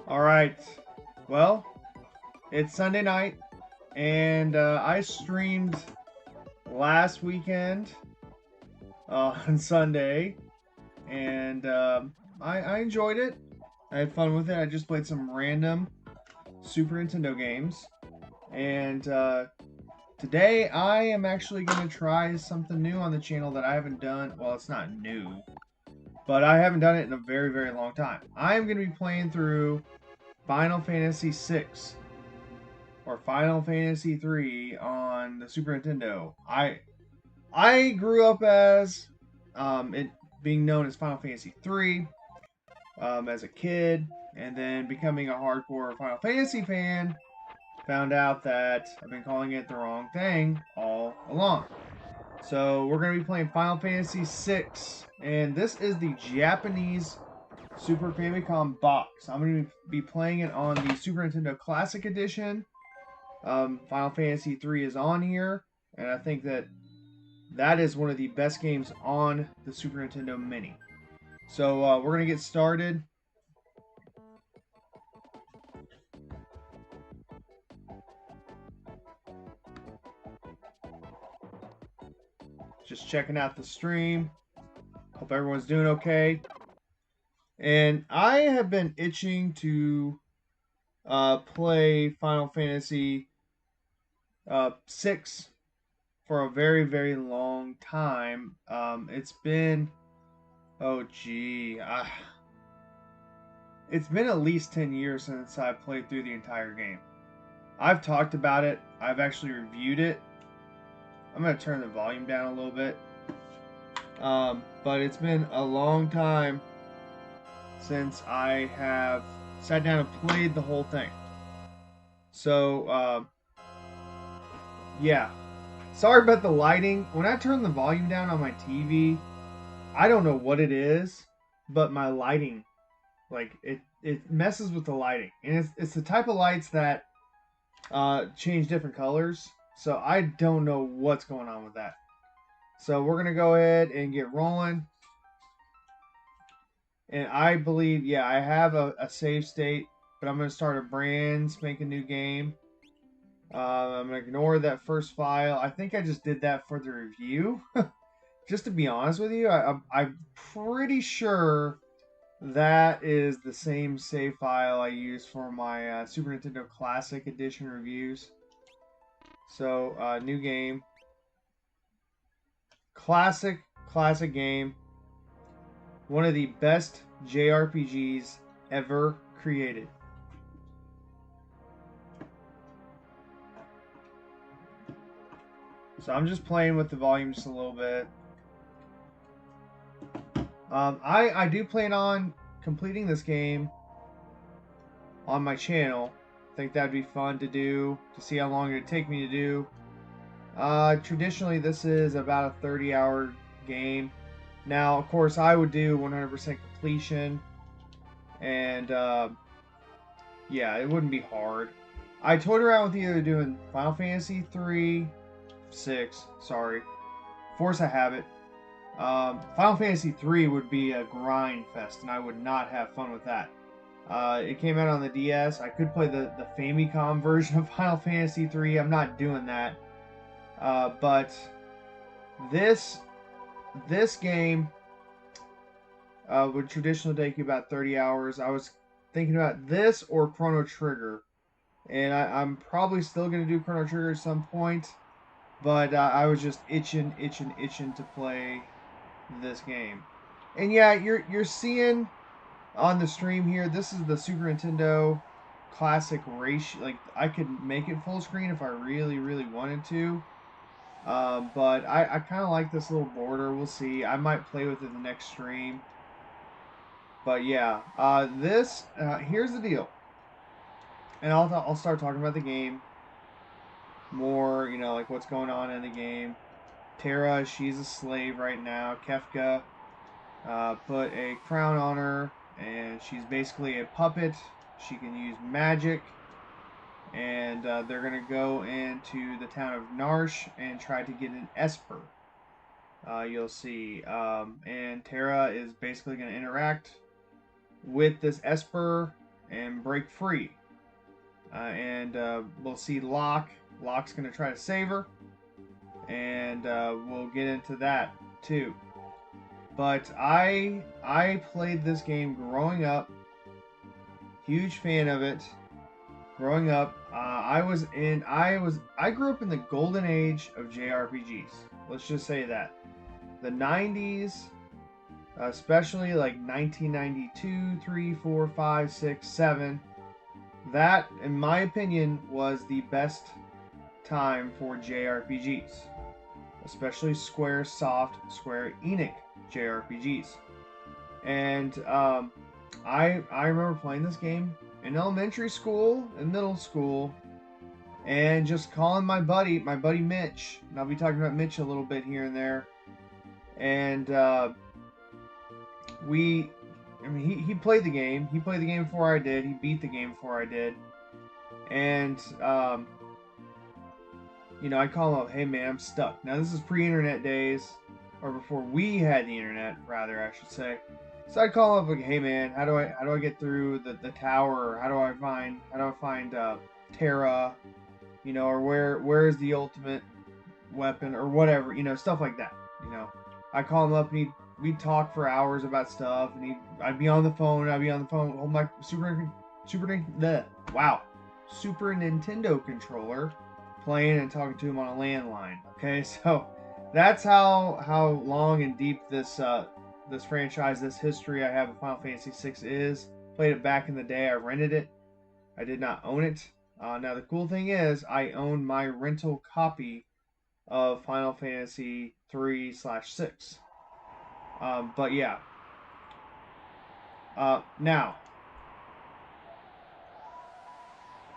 All right. Well, it's Sunday night, and I streamed last weekend on Sunday, and I enjoyed it. I had fun with it. I just played some random Super Nintendo games, and today I am actually going to try something new on the channel that I haven't done. Well, it's not new, but I haven't done it in a very, very long time. I am going to be playing through Final Fantasy VI or Final Fantasy 3 on the Super Nintendo. I grew up as it being known as Final Fantasy 3 as a kid, and then becoming a hardcore Final Fantasy fan, found out that I've been calling it the wrong thing all along. So we're going to be playing Final Fantasy VI, and this is the Japanese Super Famicom box. I'm going to be playing it on the Super Nintendo Classic Edition. Final Fantasy 3 is on here, and I think that is one of the best games on the Super Nintendo Mini. So we're going to get started. Just checking out the stream. Hope everyone's doing okay. And I have been itching to play Final Fantasy 6 for a very, very long time. It's been, oh gee, it's been at least 10 years since I played through the entire game. I've talked about it. I've actually reviewed it. I'm going to turn the volume down a little bit. But it's been a long time since I have sat down and played the whole thing. So, yeah. Sorry about the lighting. When I turn the volume down on my TV, I don't know what it is, but my lighting, like, it messes with the lighting. And it's the type of lights that change different colors. So I don't know what's going on with that. So we're going to go ahead and get rolling. And I believe, yeah, I have a save state, but I'm going to start a brand spanking new game. I'm going to ignore that first file. I think I just did that for the review. Just to be honest with you, I'm pretty sure that is the same save file I use for my Super Nintendo Classic Edition reviews. So, new game. Classic game. One of the best JRPGs ever created. So I'm just playing with the volume just a little bit. I do plan on completing this game on my channel. I think that'd be fun to do, to see how long it'd take me to do. Traditionally, this is about a 30-hour game. Now, of course, I would do 100% completion, and yeah, it wouldn't be hard. I toyed around with either doing Final Fantasy 3, 6, sorry, Force a Habit. Final Fantasy 3 would be a grind fest, and I would not have fun with that. It came out on the DS. I could play the Famicom version of Final Fantasy 3. I'm not doing that. But this game would traditionally take you about 30 hours. I was thinking about this or Chrono Trigger. And I'm probably still going to do Chrono Trigger at some point. But I was just itching to play this game. And yeah, you're seeing on the stream here, this is the Super Nintendo Classic ratio. Like, I could make it full screen if I really, really wanted to. But I kind of like this little border. We'll see. I might play with it the next stream. But yeah, here's the deal. And I'll start talking about the game more, you know, like what's going on in the game. Terra, she's a slave right now. Kefka put a crown on her, and she's basically a puppet. She can use magic, and they're going to go into the town of Narsh and try to get an Esper. You'll see. And Terra is basically going to interact with this Esper and break free. And we'll see Locke. Locke's going to try to save her. And we'll get into that too. But I played this game growing up. Huge fan of it. Growing up, I grew up in the golden age of JRPGs. Let's just say that. The 90s, especially like 1992, 3, 4, 5, 6, 7. That, in my opinion, was the best time for JRPGs. Especially Square Enix JRPGs. And I remember playing this game in elementary school and middle school, and just calling my buddy Mitch, and I'll be talking about Mitch a little bit here and there. And he played the game. He played the game before I did. He beat the game before I did. And I call him up, hey man, I'm stuck. Now this is pre-internet days, or before we had the internet, rather I should say. So I'd call him up like, hey man, how do I get through the tower? How do I find Terra? Or where's the ultimate weapon or whatever, stuff like that. I'd call him up and we'd talk for hours about stuff, and I'd be on the phone, hold my Super Nintendo controller, playing and talking to him on a landline. Okay, so that's how long and deep this franchise, this history I have of Final Fantasy VI is. Played it back in the day. I rented it. I did not own it. Now the cool thing is, I own my rental copy of Final Fantasy 3/6. But yeah. Now,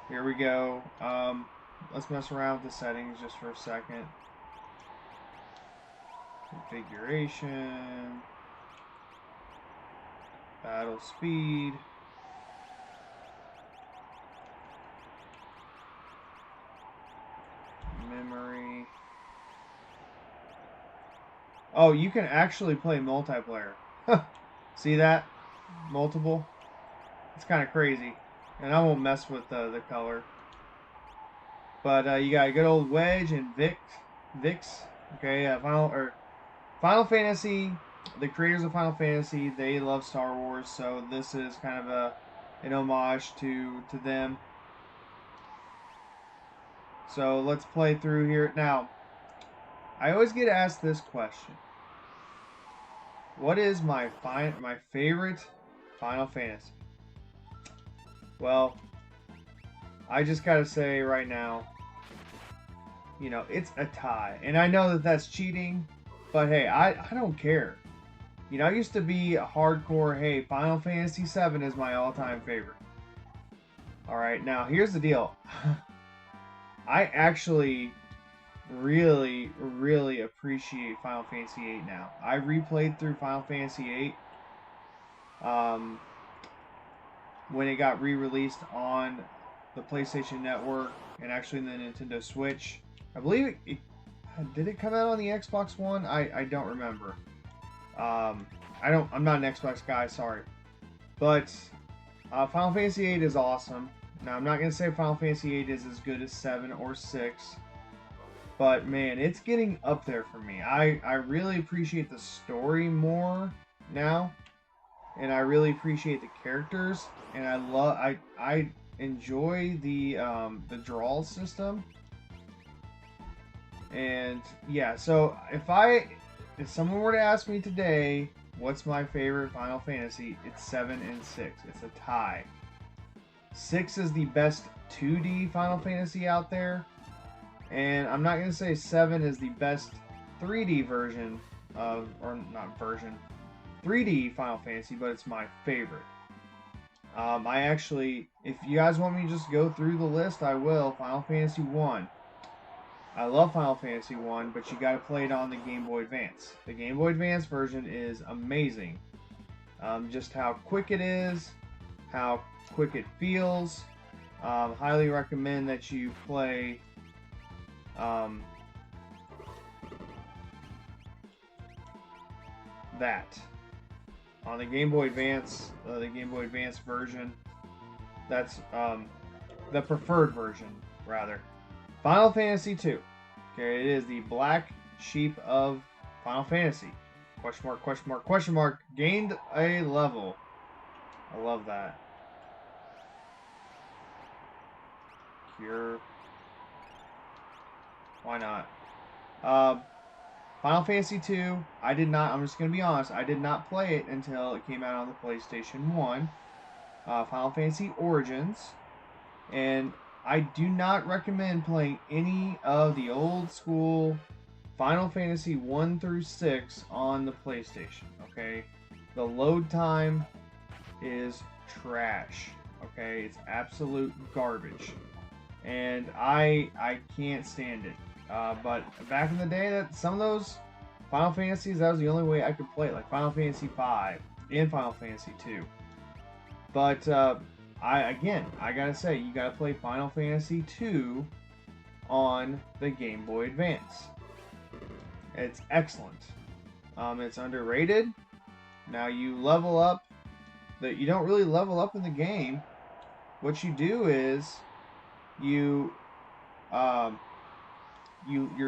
here we go. Let's mess around with the settings just for a second. Configuration. Battle speed. Memory. Oh, you can actually play multiplayer. See that? Multiple. It's kind of crazy. And I won't mess with the color. But you got a good old Wedge and Vix. Okay, Final Fantasy. The creators of Final Fantasy, they love Star Wars, so this is kind of an homage to them. So let's play through here. Now, I always get asked this question. What is my favorite Final Fantasy? Well, I just gotta say right now, it's a tie. And I know that that's cheating, but hey, I don't care. I used to be a hardcore, hey, Final Fantasy VII is my all-time favorite. Alright, now here's the deal. I actually really, really appreciate Final Fantasy VIII now. I replayed through Final Fantasy VIII when it got re-released on the PlayStation Network and actually in the Nintendo Switch. I believe did it come out on the Xbox One? I don't remember. I'm not an Xbox guy, sorry. But Final Fantasy VIII is awesome. Now, I'm not going to say Final Fantasy VIII is as good as 7 or 6. But, man, it's getting up there for me. I really appreciate the story more now. And I really appreciate the characters. And I enjoy the draw system. And, yeah, so if someone were to ask me today, what's my favorite Final Fantasy, it's 7 and 6. It's a tie. 6 is the best 2D Final Fantasy out there. And I'm not going to say 7 is the best 3D version of, or not version, 3D Final Fantasy, but it's my favorite. I actually, if you guys want me to just go through the list, I will. Final Fantasy 1. I love Final Fantasy 1, but you gotta play it on the Game Boy Advance. The Game Boy Advance version is amazing. Just how quick it is, how quick it feels. Highly recommend that you play that on the Game Boy Advance, the Game Boy Advance version. That's the preferred version, rather. Final Fantasy 2. Okay, it is the black sheep of Final Fantasy. Question mark, question mark, question mark. Gained a level. I love that. Cure. Why not? Final Fantasy 2, I did not, I'm just going to be honest, I did not play it until it came out on the PlayStation 1. Final Fantasy Origins. And I do not recommend playing any of the old school Final Fantasy 1 through 6 on the PlayStation, okay? The load time is trash, okay? It's absolute garbage. And I can't stand it. But back in the day, that some of those Final Fantasies, that was the only way I could play it, like Final Fantasy V and Final Fantasy 2. But I gotta say, you gotta play Final Fantasy 2 on the Game Boy Advance. It's excellent. It's underrated. Now you level up. You don't really level up in the game. What you do is your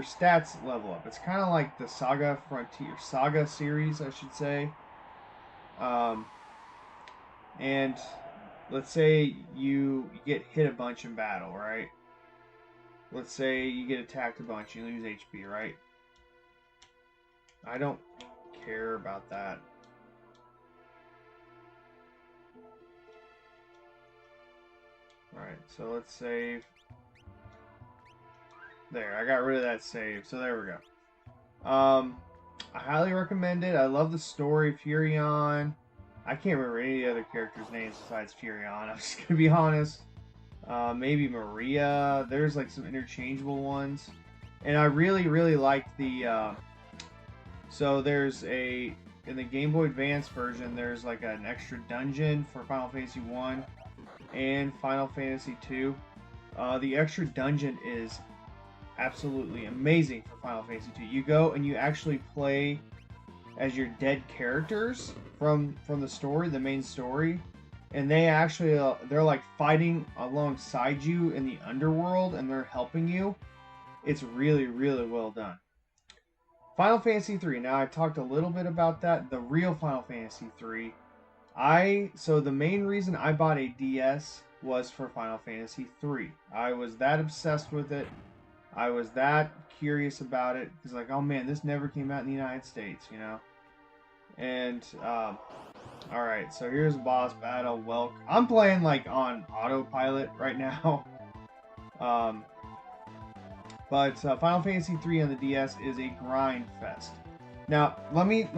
stats level up. It's kind of like the Saga series, I should say. And let's say you get hit a bunch in battle, right? Let's say you get attacked a bunch, you lose HP, right? I don't care about that. Alright, so let's save. There, I got rid of that save, so there we go. I highly recommend it. I love the story, Furion. I can't remember any other characters' names besides Furion, I'm just gonna be honest. Maybe Maria. There's like some interchangeable ones. And I really, really like the, so there's in the Game Boy Advance version, there's like an extra dungeon for Final Fantasy 1 and Final Fantasy 2. The extra dungeon is absolutely amazing for Final Fantasy 2. You go and you actually play as your dead characters from the story, the main story, and they actually they're like fighting alongside you in the underworld, and they're helping you. It's really, really well done. Final Fantasy 3. Now I talked a little bit about that. The real Final Fantasy 3. So the main reason I bought a DS was for Final Fantasy 3. I was that obsessed with it. I was that curious about it. Because like, oh man, this never came out in the United States, you know? And, alright, so here's boss battle. Welcome. I'm playing like on autopilot right now. But Final Fantasy 3 on the DS is a grind fest. Now, let me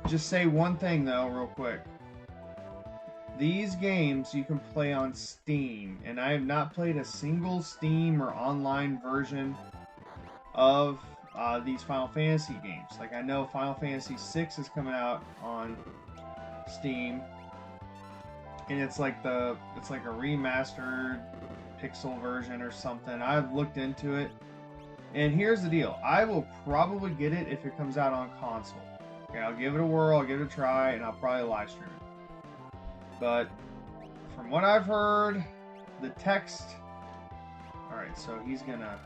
just say one thing though, real quick. These games you can play on Steam, and I have not played a single Steam or online version of these Final Fantasy games. Like I know Final Fantasy 6 is coming out on Steam, and it's like a remastered pixel version or something. I've looked into it, and here's the deal: I will probably get it if it comes out on console. Okay, I'll give it a whirl, I'll give it a try, and I'll probably live stream it. But from what I've heard, the text. All right, so he's gonna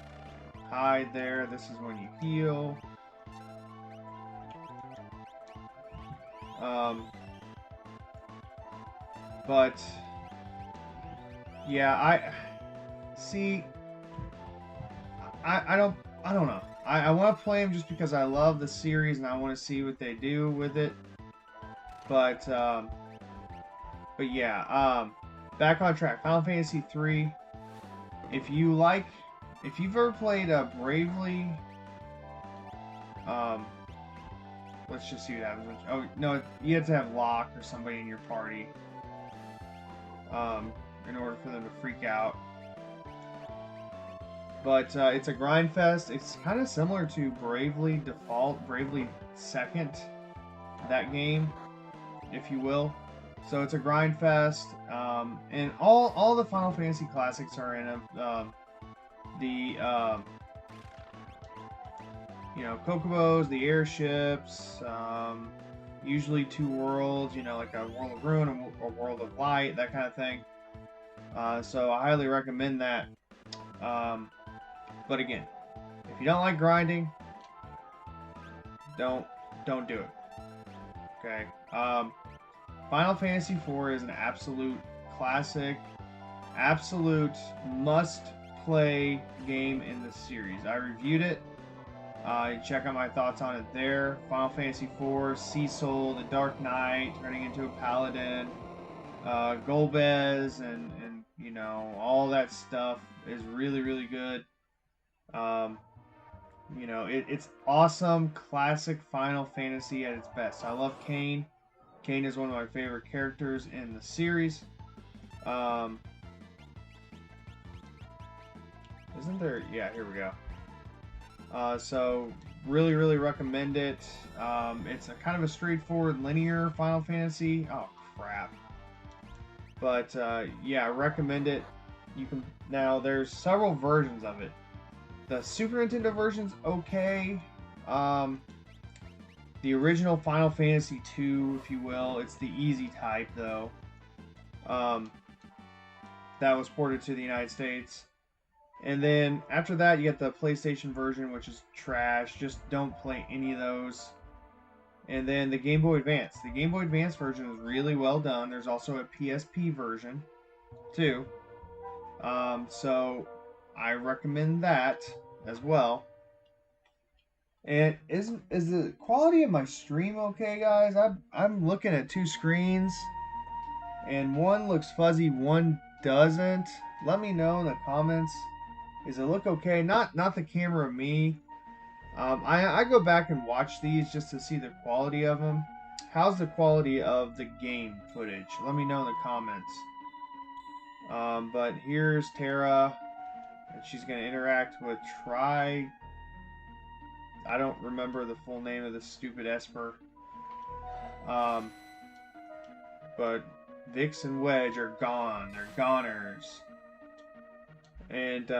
hide there. This is when you heal. But yeah, I don't know. I want to play them just because I love the series and I want to see what they do with it. But yeah, back on track. Final Fantasy 3. If you've ever played Bravely, let's just see what happens. Oh no, you have to have Locke or somebody in your party, in order for them to freak out. but it's a grind fest. It's kind of similar to Bravely Default, Bravely Second, that game, if you will. So it's a grind fest, and all the Final Fantasy classics are in it. The Kokobos, the airships, usually two worlds. Like a World of Ruin, a World of Light, that kind of thing. So I highly recommend that. But again, if you don't like grinding, don't do it. Okay. Final Fantasy IV is an absolute classic, absolute must-play game in the series. I reviewed it. Check out my thoughts on it there. Final Fantasy IV, Cecil, the Dark Knight, turning into a paladin, Golbez, and all that stuff is really, really good. It's awesome, classic Final Fantasy at its best. I love Kain. Kain is one of my favorite characters in the series. Isn't there? Yeah, here we go. So really, really recommend it. It's a kind of a straightforward linear Final Fantasy. Oh crap! But yeah, I recommend it. You can now. There's several versions of it. The Super Nintendo version's okay. The original Final Fantasy II, if you will, it's the easy type though. That was ported to the United States. And then after that, you get the PlayStation version, which is trash. Just don't play any of those. And then the Game Boy Advance. The Game Boy Advance version is really well done. There's also a PSP version, too. So I recommend that as well. And is the quality of my stream okay, guys? I'm looking at two screens, and one looks fuzzy, one doesn't. Let me know in the comments. Does it look okay? Not the camera of me. I go back and watch these just to see the quality of them. How's the quality of the game footage? Let me know in the comments. But here's Terra, and she's gonna interact with I don't remember the full name of the stupid Esper. But Vix and Wedge are gone. They're goners. And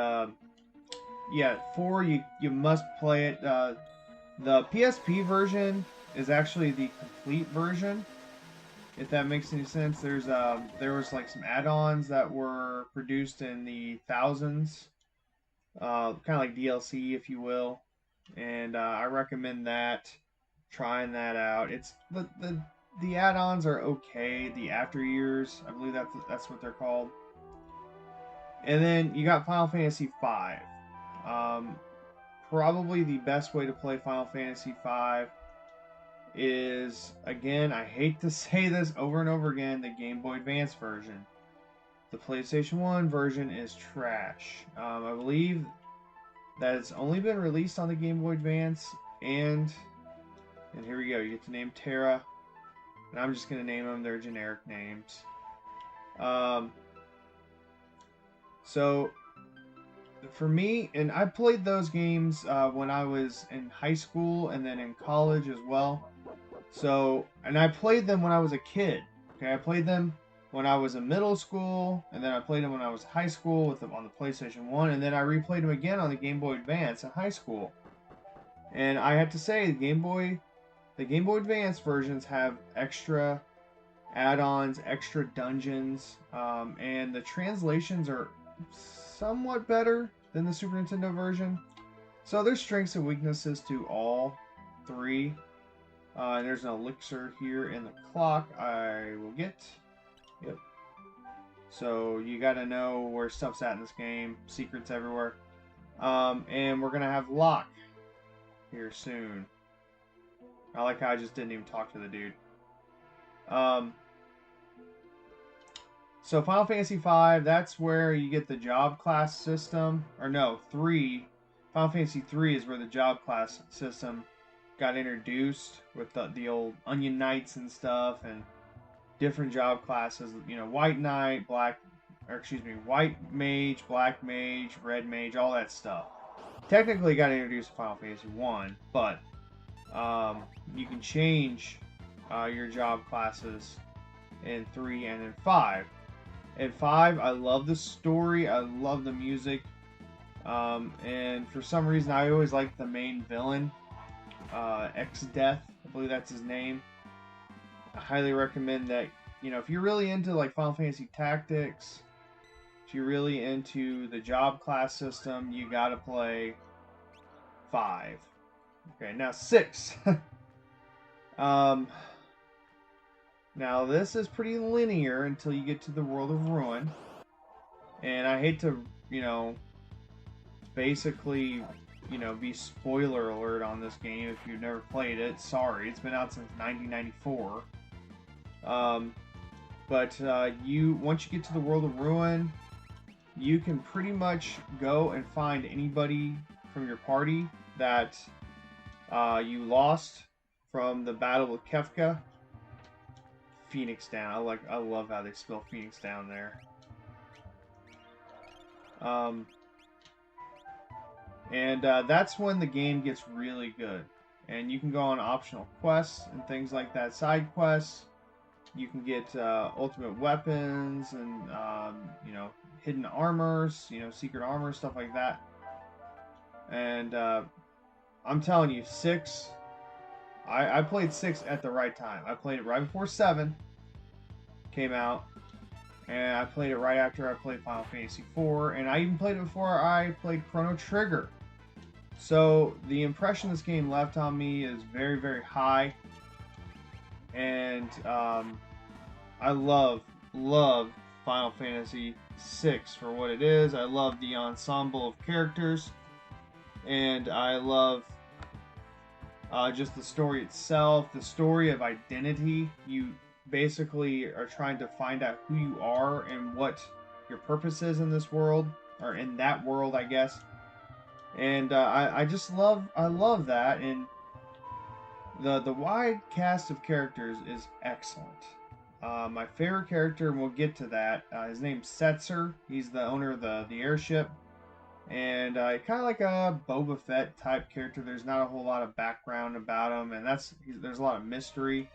yeah, 4 you must play it. The PSP version is actually the complete version, if that makes any sense. There was like some add-ons that were produced in the thousands, kind of like DLC, if you will. And I recommend trying that out. It's the add-ons are okay. The after years, I believe that's what they're called. And then you got Final Fantasy V. Probably the best way to play Final Fantasy V is, again, I hate to say this over and over again, the Game Boy Advance version. The PlayStation 1 version is trash. I believe that it's only been released on the Game Boy Advance, and here we go. You get to name Terra, and I'm just going to name them their generic names. So for me, and I played those games when I was in high school and then in college as well. So, and I played them when I was a kid. Okay, I played them when I was in middle school, and then I played them when I was high school with them on the PlayStation 1, and then I replayed them again on the Game Boy Advance in high school. And I have to say, the Game Boy Advance versions have extra add-ons, extra dungeons, and the translations are somewhat better than the Super Nintendo version. So there's strengths and weaknesses to all three. And there's an elixir here in the clock I will get. Yep. So you gotta know where stuff's at in this game. Secrets everywhere. And we're gonna have Locke here soon. I like how I just didn't even talk to the dude. So Final Fantasy V, that's where you get the job class system. Or no, 3. Final Fantasy 3 is where the job class system got introduced with the old Onion Knights and stuff, and different job classes. White Knight, Black, or excuse me, white mage, black mage, red mage, all that stuff. Technically got introduced to Final Fantasy 1, but you can change your job classes in 3 and in 5. In 5, I love the story, I love the music, and for some reason I always like the main villain, X-Death, I believe that's his name. I highly recommend that, you know, if you're really into like Final Fantasy Tactics, if you're really into the job class system, you gotta play 5. Okay, now 6. Now this is pretty linear until you get to the World of Ruin. And I hate to, you know, basically, you know, be spoiler alert on this game if you've never played it. Sorry, it's been out since 1994. But once you get to the World of Ruin, you can pretty much go and find anybody from your party that you lost from the battle with Kefka. Phoenix Down. I love how they spell Phoenix Down there. That's when the game gets really good. And you can go on optional quests and things like that, side quests. You can get ultimate weapons and you know, hidden armors, you know, secret armor, stuff like that. And I'm telling you, 6. I played 6 at the right time. I played it right before 7 came out, and I played it right after I played Final Fantasy 4, and I even played it before I played Chrono Trigger. So the impression this game left on me is very, very high, and I love Final Fantasy 6 for what it is. I love the ensemble of characters, and I love just the story itself, the story of identity. You basically are trying to find out who you are and what your purpose is in this world, or in that world, I guess. And I just love that, and the wide cast of characters is excellent. My favorite character, and we'll get to that, his name's Setzer. He's the owner of the airship. And kind of like a Boba Fett type character. There's not a whole lot of background about him, and there's a lot of mystery.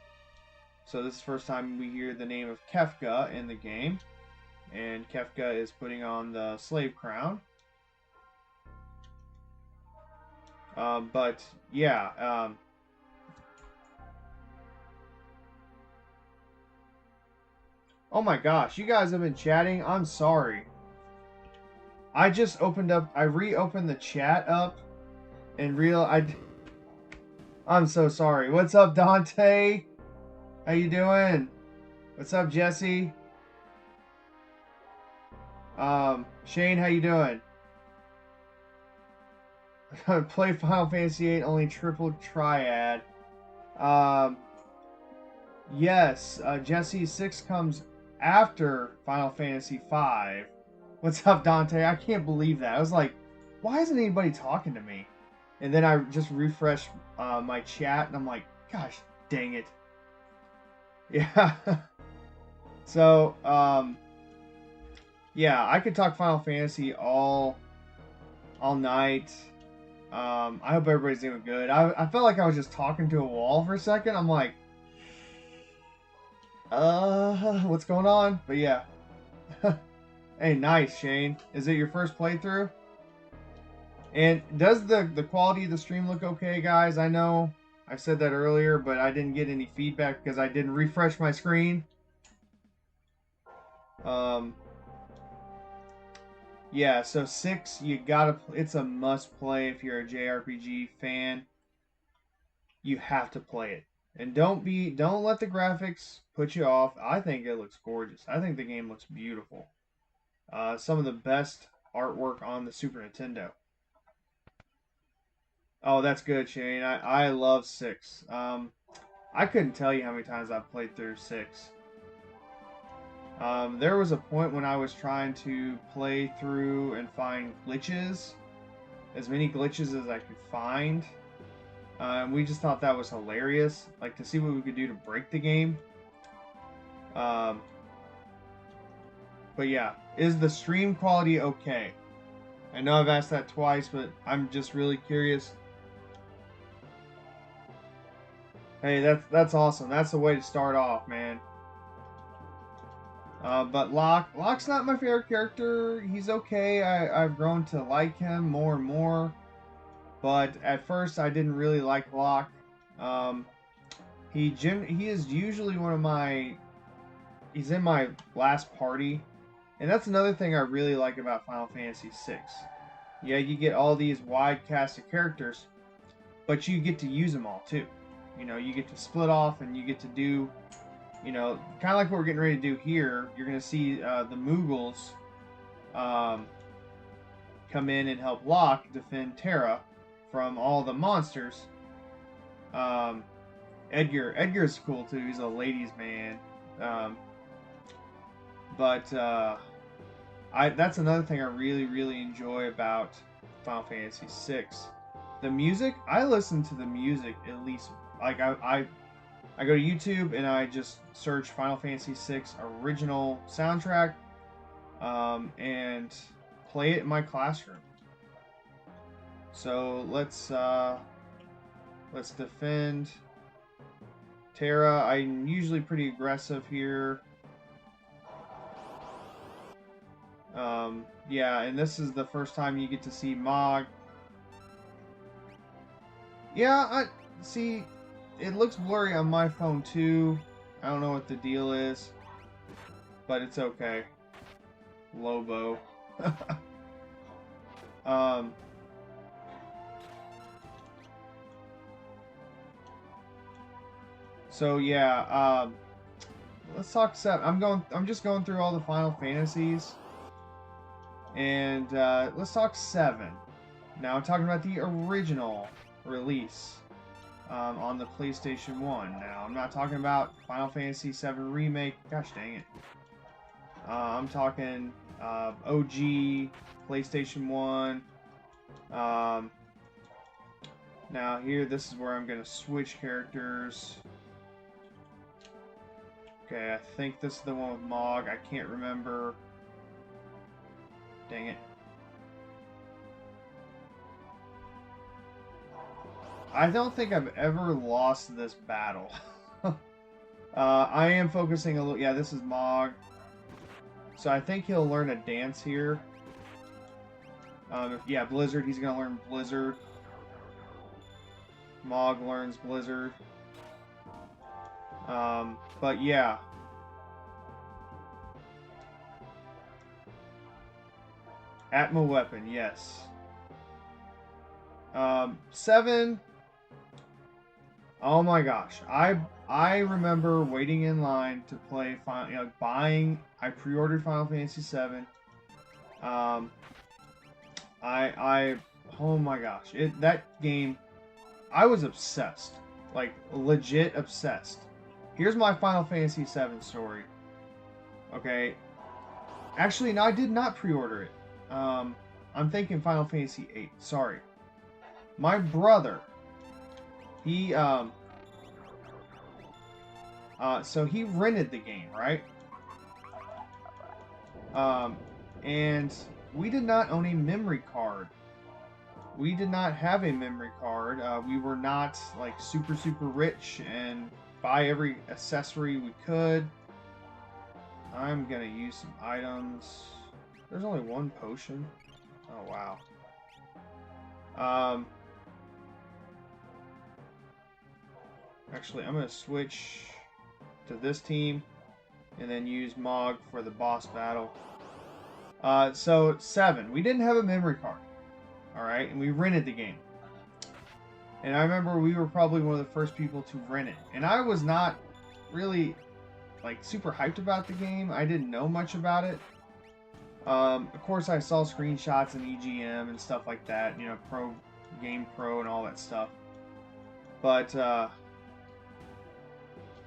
So this is the first time we hear the name of Kefka in the game, and Kefka is putting on the slave crown. But yeah, oh my gosh, you guys have been chatting. I'm sorry. I just I reopened the chat up and I'm so sorry. What's up, Dante? How you doing? What's up, Jesse? Shane, how you doing? Play Final Fantasy 8, only triple triad. Yes, Jesse, 6 comes after Final Fantasy 5. What's up, Dante? I can't believe that. I was like, why isn't anybody talking to me? And then I just refreshed my chat, and I'm like, gosh, dang it. Yeah. So, yeah, I could talk Final Fantasy all night. I hope everybody's doing good. I felt like I was just talking to a wall for a second. I'm like, what's going on? But yeah. Hey, nice, Shane. Is it your first playthrough? And does the quality of the stream look okay, guys? I know I said that earlier, but I didn't get any feedback because I didn't refresh my screen. Yeah, so 6, it's a must play if you're a JRPG fan. You have to play it. And don't let the graphics put you off. I think it looks gorgeous. I think the game looks beautiful. Some of the best artwork on the Super Nintendo. Oh, that's good, Shane. I love 6. I couldn't tell you how many times I've played through 6. There was a point when I was trying to play through and find glitches, as many glitches as I could find. We just thought that was hilarious, like to see what we could do to break the game. But yeah, Is the stream quality okay? I know I've asked that twice, but I'm just really curious. Hey, that's awesome. That's the way to start off, man. But Locke's not my favorite character. He's okay. I've grown to like him more and more. But at first, I didn't really like Locke. Um, he is usually one of my. He's in my last party, and that's another thing I really like about Final Fantasy VI. Yeah, you get all these wide cast of characters, but you get to use them all too. You know, you get to split off and you get to do, you know, kind of like what we're getting ready to do here. You're going to see the Moogles come in and help Locke defend Terra from all the monsters. Edgar's cool too. He's a ladies' man. But that's another thing I really enjoy about Final Fantasy VI. The music, I listen to the music at least, like I go to YouTube and I just search Final Fantasy VI original soundtrack and play it in my classroom. So let's defend Terra. I'm usually pretty aggressive here. Yeah, and this is the first time you get to see Mog. Yeah, I see. It looks blurry on my phone too. I don't know what the deal is, but it's okay. Lobo. So yeah, let's talk 7. I'm just going through all the Final Fantasies, and let's talk 7. Now I'm talking about the original release on the PlayStation 1. Now I'm not talking about Final Fantasy 7 Remake. Gosh dang it. I'm talking OG PlayStation 1. Now here, this is where I'm going to switch characters. Okay, I think this is the one with Mog. I can't remember. Dang it. I don't think I've ever lost this battle. I am focusing a little... Yeah, this is Mog. So I think he'll learn a dance here. Yeah, Blizzard. He's going to learn Blizzard. Mog learns Blizzard. But yeah. Atma weapon, yes. 7. Oh my gosh. I remember waiting in line to play Final, you know, buying. I pre-ordered Final Fantasy 7. Oh my gosh. That game, I was obsessed. Like legit obsessed. Here's my Final Fantasy 7 story. Okay. Actually, no, I did not pre-order it. I'm thinking Final Fantasy 8. Sorry. My brother, he so he rented the game, right? And we did not own a memory card. We did not have a memory card. We were not like super rich and buy every accessory we could. I'm gonna use some items. There's only one potion. Oh wow. Actually, I'm gonna switch to this team and then use Mog for the boss battle. So 7. We didn't have a memory card. Alright, and we rented the game. And I remember we were probably one of the first people to rent it. And I was not really like super hyped about the game. I didn't know much about it. Of course I saw screenshots and EGM and stuff like that, you know, Game Pro and all that stuff. But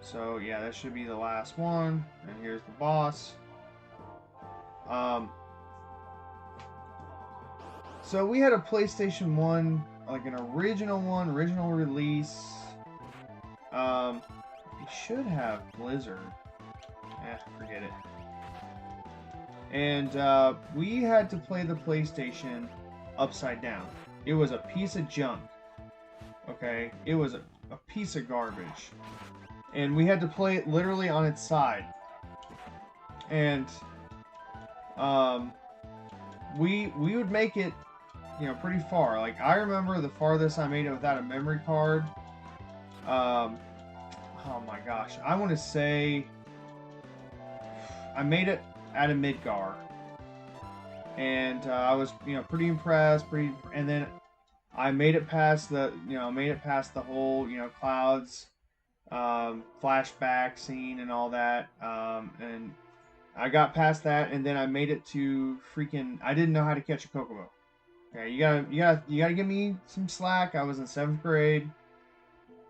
so yeah, that should be the last one. And here's the boss. So we had a PlayStation 1, like an original release. We should have Blizzard. Forget it. And we had to play the PlayStation upside down. It was a piece of junk. Okay, it was a piece of garbage, and we had to play it literally on its side. And um, we would make it, pretty far. Like, I remember the farthest I made it without a memory card. Um, oh my gosh, I want to say I made it at a Midgar, and I was, pretty impressed. And then I made it past the whole, clouds, flashback scene and all that, and I got past that, and then I made it to freaking. I didn't know how to catch a Kokobo. Okay, you gotta give me some slack. I was in 7th grade,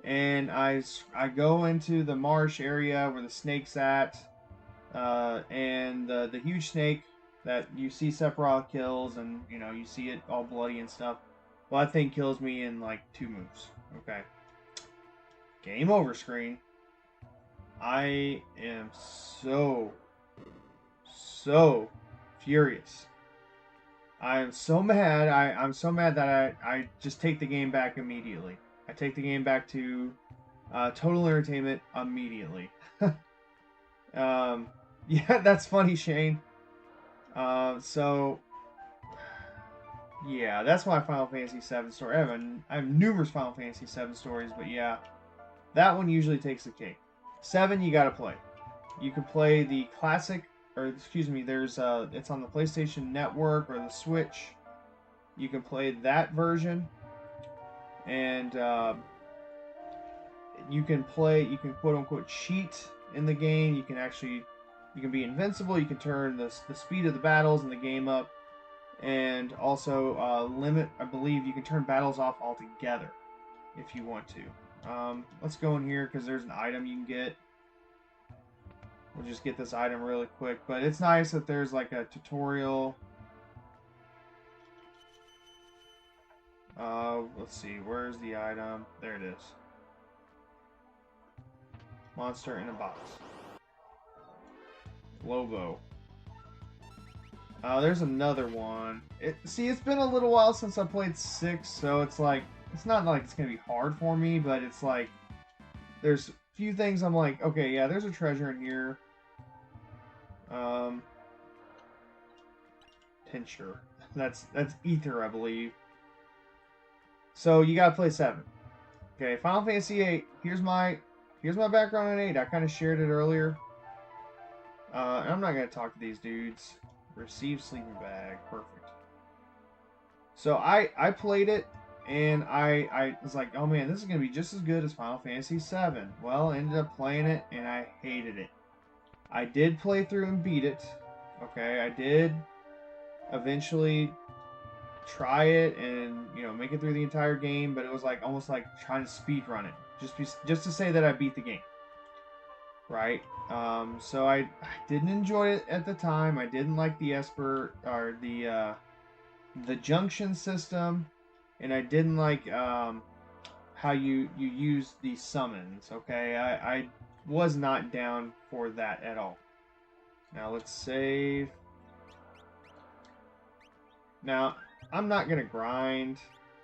and I go into the marsh area where the snake's at, and the huge snake that you see Sephiroth kills, and you see it all bloody and stuff. Well, that thing kills me in like 2 moves. Okay, game over screen. I am so furious. I am so mad. I'm so mad that I just take the game back immediately. I take the game back to Total Entertainment immediately. Yeah, that's funny, Shane. So, yeah, that's my Final Fantasy VII story. I have numerous Final Fantasy VII stories, but yeah, that one usually takes the cake. 7, you gotta play. You can play the classic, or excuse me, it's on the PlayStation Network or the Switch. You can play that version, and you can quote unquote cheat in the game. You can be invincible. You can turn the speed of the battles in the game up, and also limit. I believe you can turn battles off altogether if you want to. Let's go in here because there's an item you can get. We'll just get this item really quick, but it's nice that there's like a tutorial. Let's see, where's the item? There it is. Monster in a box. Lobo. There's another one. It's been a little while since I played 6, so it's not like it's gonna be hard for me, but it's like there's a few things I'm like, okay, yeah, there's a treasure in here. Tincture. That's ether, I believe. So you gotta play 7. Okay, Final Fantasy 8. Here's my background on 8. I kind of shared it earlier. And I'm not gonna talk to these dudes. Receive sleeping bag. Perfect. So I played it, and I was like, oh man, this is gonna be just as good as Final Fantasy 7. Well, I ended up playing it, and I hated it. I did play through and beat it. Okay, I did eventually try it and make it through the entire game, but it was like almost like trying to speed run it just to say that I beat the game, right? So I didn't enjoy it at the time. I didn't like the Esper or the junction system, and I didn't like how you use the summons. Okay, I was not down for that at all. Now let's save. Now I'm not gonna grind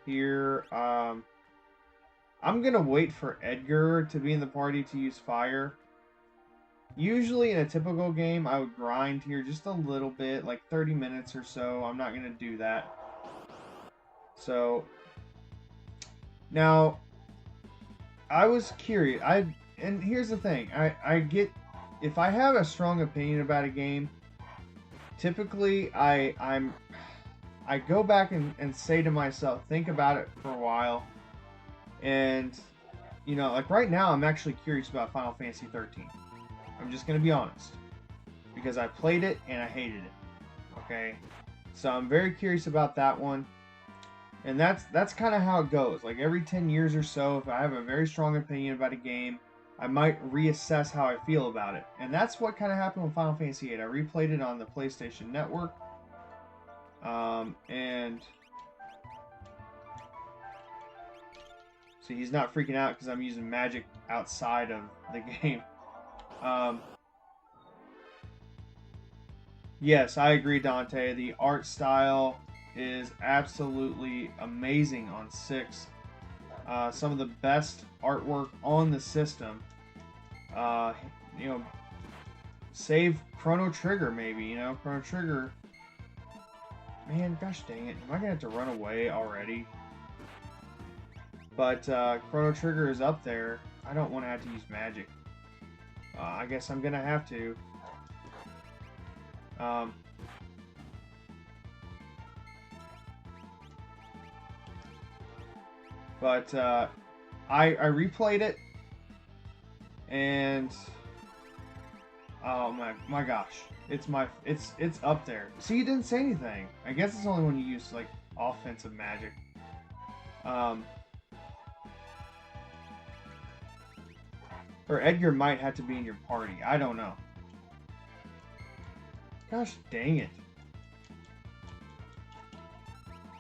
here. I'm gonna wait for Edgar to be in the party to use fire. Usually in a typical game, I would grind here just a little bit, like 30 minutes or so. I'm not gonna do that. So now I was curious. And here's the thing. I get, if I have a strong opinion about a game, typically I go back and say to myself, think about it for a while. And, like right now, I'm actually curious about Final Fantasy 13. I'm just going to be honest. Because I played it and I hated it. Okay? So I'm very curious about that one. And that's kind of how it goes. Like every 10 years or so, if I have a very strong opinion about a game, I might reassess how I feel about it. And that's what kind of happened with Final Fantasy VIII. I replayed it on the PlayStation Network. And see, he's not freaking out because I'm using magic outside of the game. Yes, I agree, Dante. The art style is absolutely amazing on 6. Some of the best artwork on the system. Uh, you know, save Chrono Trigger, maybe. Chrono Trigger. Man, gosh dang it. Am I going to have to run away already? But Chrono Trigger is up there. I don't want to have to use magic. I guess I'm going to have to. Um, but I replayed it, and oh my gosh, it's up there. See, you didn't say anything. I guess it's only when you use like offensive magic. Or Edgar might have to be in your party. I don't know. Gosh dang it.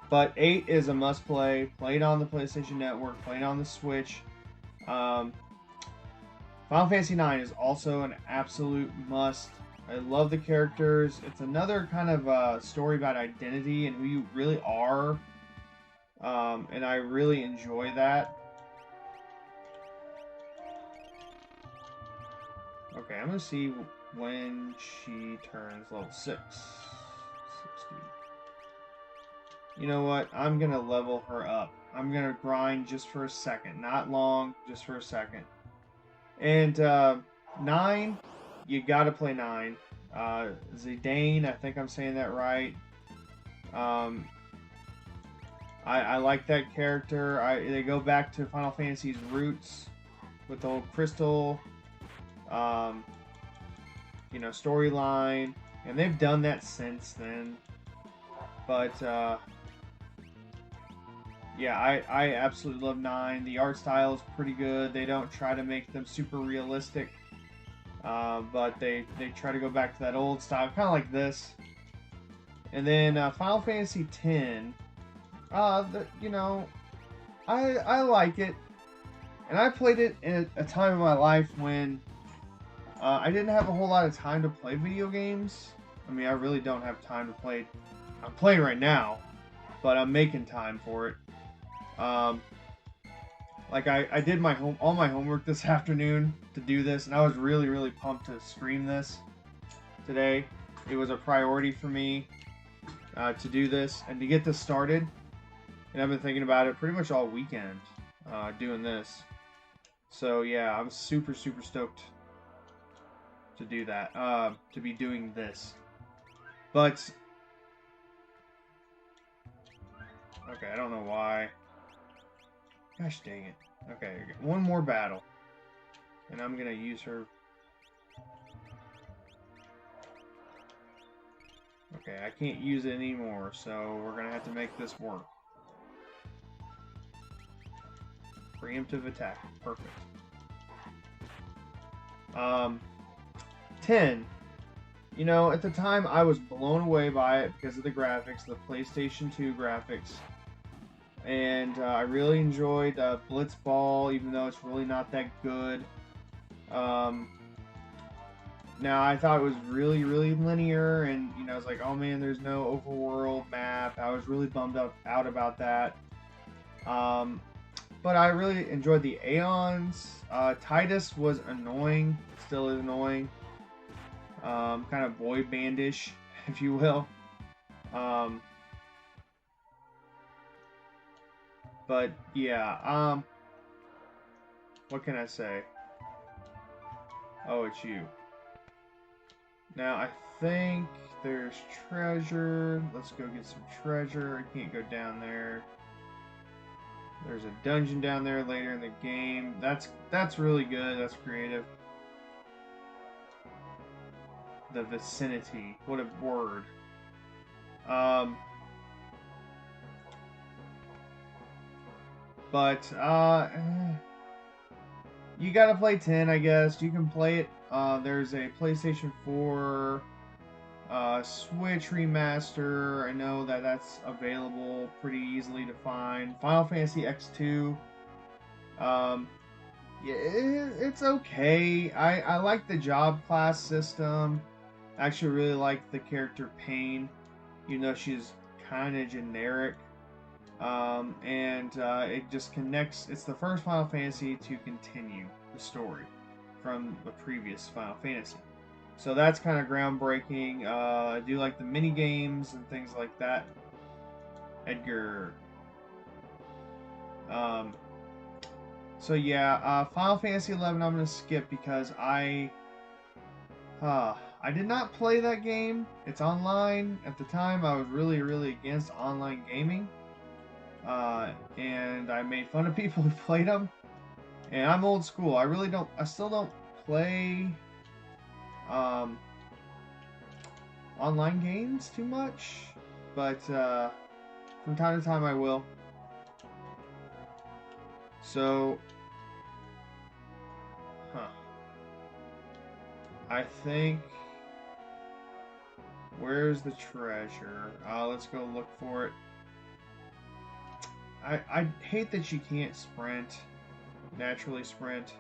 But 8 is a must-play. Played on the PlayStation Network. Played on the Switch. Final Fantasy IX is also an absolute must. I love the characters. It's another kind of story about identity and who you really are. And I really enjoy that. Okay, I'm going to see when she turns level 6. 60. You know what? I'm going to level her up. I'm going to grind just for a second. Not long, just for a second. And 9, you got to play 9. Zidane, I think I'm saying that right. I like that character. They go back to Final Fantasy's roots with the whole crystal, storyline, and they've done that since then. But yeah, I absolutely love 9. The art style is pretty good. They don't try to make them super realistic, but they try to go back to that old style, kind of like this. And then Final Fantasy X, I like it, and I played it in a time of my life when I didn't have a whole lot of time to play video games. I mean, I really don't have time to play. I'm playing right now, but I'm making time for it. Like I did all my homework this afternoon to do this, and I was really, really pumped to stream this today. It was a priority for me to do this and to get this started. And I've been thinking about it pretty much all weekend, doing this. So yeah, I'm super, super stoked to do that, to be doing this. But okay, I don't know why. Gosh dang it. Okay, one more battle. And I'm gonna use her. Okay, I can't use it anymore, so we're gonna have to make this work. Preemptive attack. Perfect. 10. At the time I was blown away by it because of the graphics, the PlayStation 2 graphics. And I really enjoyed Blitzball, even though it's really not that good. Now, I thought it was really, really linear, and, I was like, oh man, there's no overworld map. I was really bummed out about that. But I really enjoyed the Aeons. Titus was annoying, still is annoying. Kind of boy bandish, if you will. But yeah, what can I say? Oh, it's you. Now I think there's treasure. Let's go get some treasure. I can't go down there. There's a dungeon down there later in the game. That's really good. That's creative. The vicinity. What a word. But you gotta play 10, I guess. You can play it. There's a PlayStation 4 Switch remaster. I know that's available pretty easily to find. Final Fantasy X2. Yeah, it's okay. I like the job class system. I actually really like the character Pain, even though she's kind of generic. It just connects. It's the first Final Fantasy to continue the story from the previous Final Fantasy. So that's kind of groundbreaking. I do like the mini games and things like that. Edgar. So yeah, Final Fantasy 11 I'm gonna skip because I did not play that game. It's online. At the time, I was really, really against online gaming. And I made fun of people who played them. And I'm old school. I still don't play um, online games too much. But from time to time I will. So, I think, where's the treasure? Let's go look for it. I hate that you can't sprint, naturally sprint,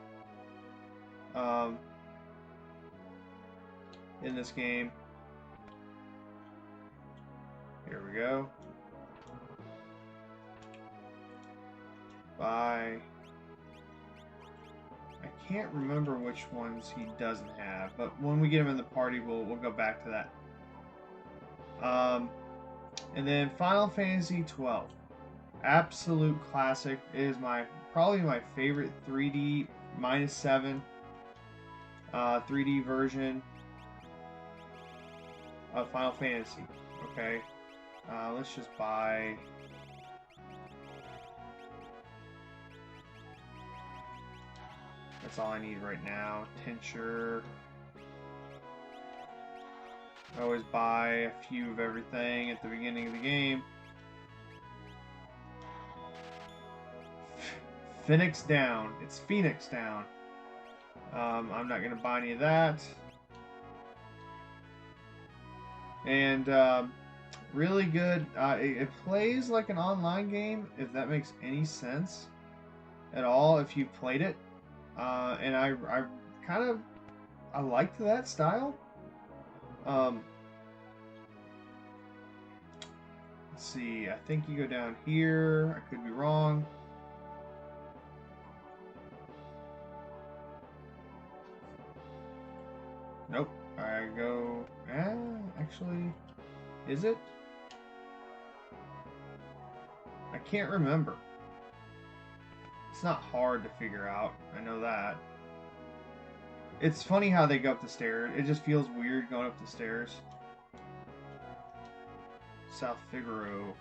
in this game. Here we go. Bye. I can't remember which ones he doesn't have, but when we get him in the party, we'll go back to that. And then Final Fantasy 12, absolute classic. It is probably my favorite 3D -7 3D version of Final Fantasy. Okay, let's just buy. That's all I need right now. Tincture. I always buy a few of everything at the beginning of the game. Phoenix down. It's Phoenix down. I'm not going to buy any of that. And really good. It plays like an online game, if that makes any sense at all, if you played it. And I liked that style. Let's see. I think you go down here. I could be wrong. Nope. I go. Actually, is it? I can't remember. It's not hard to figure out. I know that. It's funny how they go up the stairs. It just feels weird going up the stairs. South Figaro.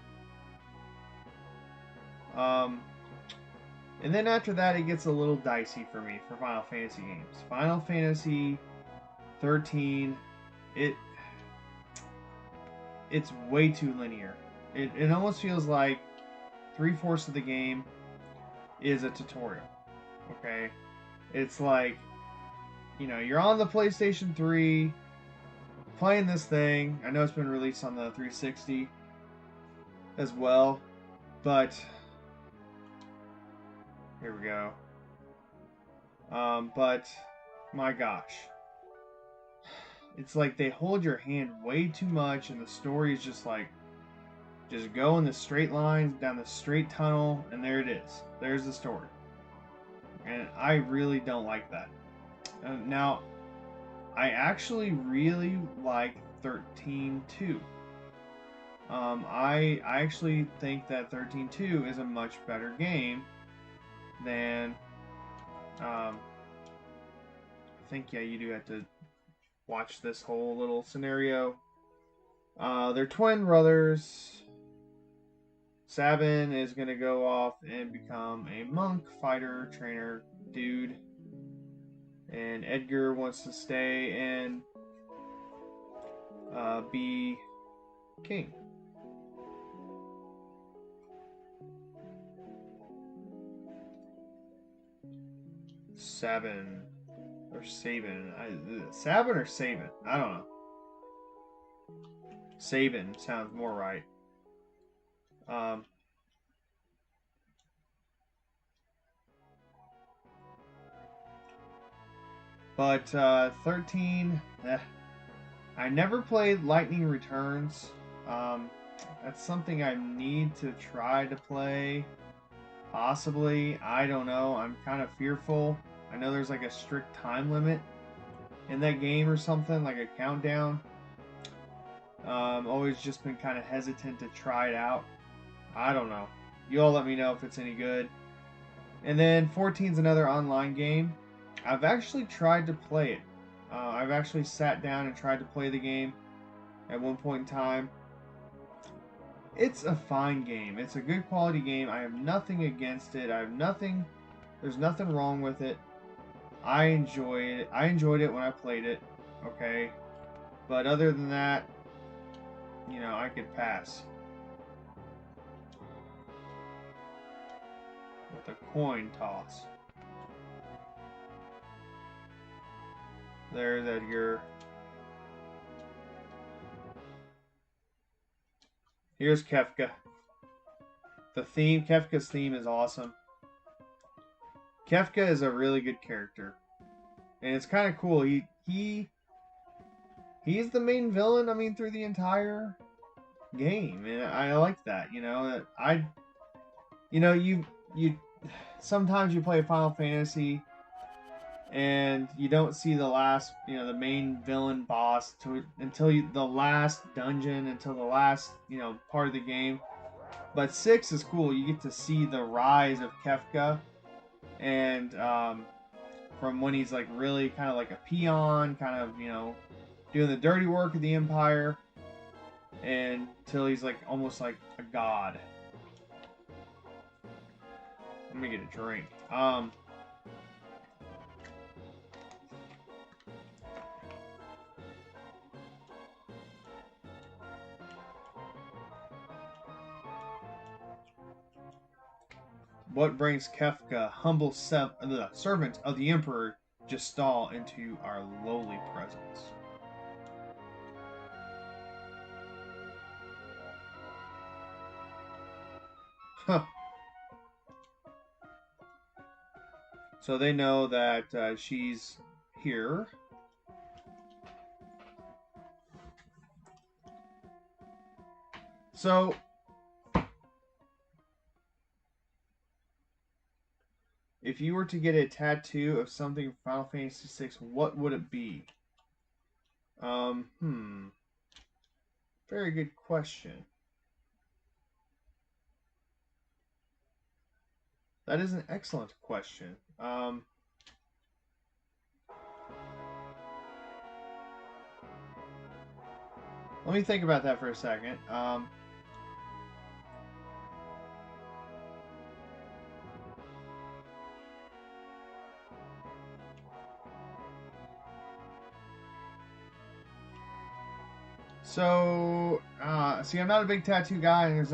And then after that, it gets a little dicey for me for Final Fantasy games. Final Fantasy 13, it's way too linear. It almost feels like 3/4 of the game is a tutorial. Okay, it's like, you're on the PlayStation 3 playing this thing. I know it's been released on the 360 as well, but here we go. But my gosh, it's like they hold your hand way too much, and the story is just like, just go in the straight lines down the straight tunnel, and there it is. There's the story. And I really don't like that. Now, I actually really like 13.2. I actually think that 13.2 is a much better game than. I think, yeah, you do have to watch this whole little scenario. They're twin brothers. Sabin is going to go off and become a monk, fighter, trainer, dude. And Edgar wants to stay and be king. Sabin or Sabin. Sabin or Sabin? I don't know. Sabin sounds more right. But 13, I never played Lightning Returns. Um, that's something I need to try to play. Possibly. I don't know. I'm kind of fearful. I know there's like a strict time limit in that game or something, like a countdown. Always just been kind of hesitant to try it out. I don't know. You all let me know if it's any good. And then 14 is another online game. I've actually tried to play it. I've actually sat down and tried to play the game at one point in time. It's a fine game. It's a good quality game. I have nothing against it. I have nothing. There's nothing wrong with it. I enjoy it. I enjoyed it when I played it. Okay. But other than that, you know, I could pass. With a coin toss. There's Edgar. Here's Kefka. Kefka's theme is awesome. Kefka is a really good character. And it's kind of cool. He's the main villain, I mean, through the entire game. And I like that, you know. You sometimes you play Final Fantasy and you don't see the last, you know, the main villain boss until the last dungeon, until the last, you know, part of the game. But 6 is cool. You get to see the rise of Kefka, and from when he's like really kind of like a peon, kind of, you know, doing the dirty work of the Empire, and till he's like almost like a god. Let me get a drink. What brings Kefka, humble servant of the Emperor Gestal, into our lowly presence? Huh. So they know that she's here. So if you were to get a tattoo of something from Final Fantasy VI, what would it be? Very good question. That is an excellent question. Let me think about that for a second. See, I'm not a big tattoo guy, and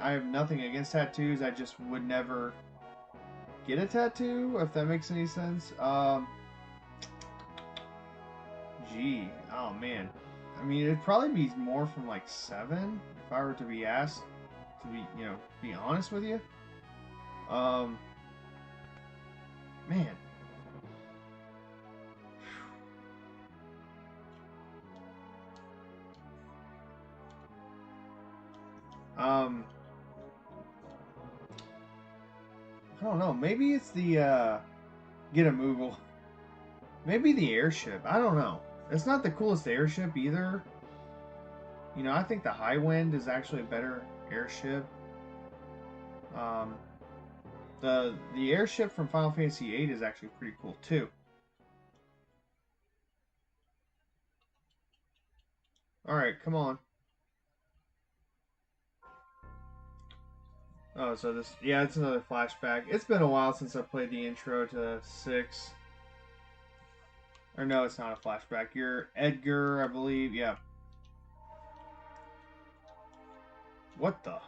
I have nothing against tattoos. I just would never get a tattoo, if that makes any sense. Oh man. I mean, it'd probably be more from like 7, if I were to be asked to be honest with you. Man. I don't know. Maybe it's the get a Moogle. Maybe the airship. I don't know. It's not the coolest airship either. You know, I think the High Wind is actually a better airship. The airship from Final Fantasy VIII is actually pretty cool too. All right, come on. Oh, so it's another flashback. It's been a while since I played the intro to 6. Or no, it's not a flashback. You're Edgar, I believe. Yeah. What the?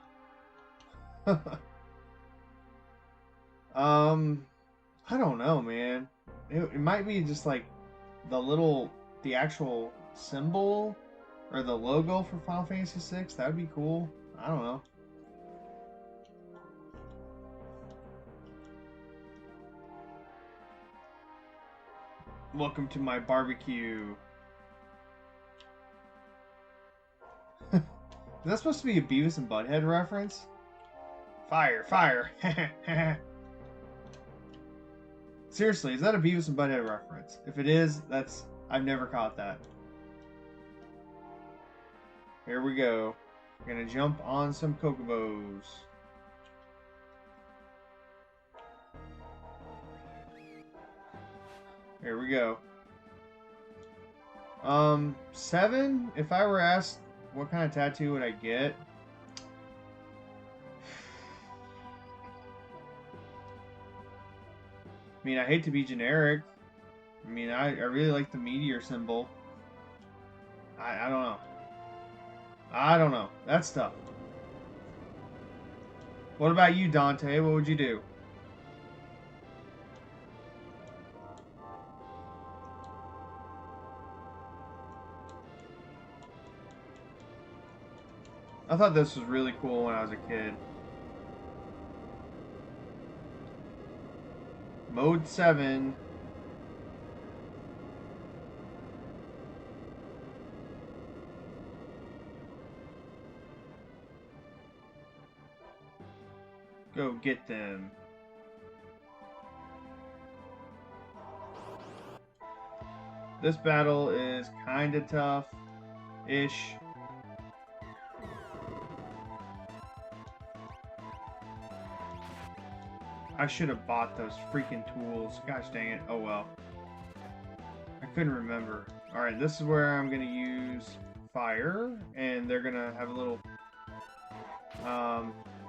I don't know, man. It might be just like the actual symbol or the logo for Final Fantasy VI. That would be cool. I don't know. Welcome to my barbecue. Is that supposed to be a Beavis and Butthead reference? Fire, fire. Seriously, is that a Beavis and Butthead reference? If it is, I've never caught that. Here we go. We're gonna jump on some Chocobos. Here we go. 7? If I were asked what kind of tattoo would I get? I mean, I hate to be generic. I mean, I really like the meteor symbol. I don't know. I don't know. That's tough. What about you, Dante? What would you do? I thought this was really cool when I was a kid. Mode 7. Go get them. This battle is kinda tough-ish. I should have bought those freaking tools. Gosh dang it. Oh well. I couldn't remember. Alright, this is where I'm going to use fire. And they're going to have a little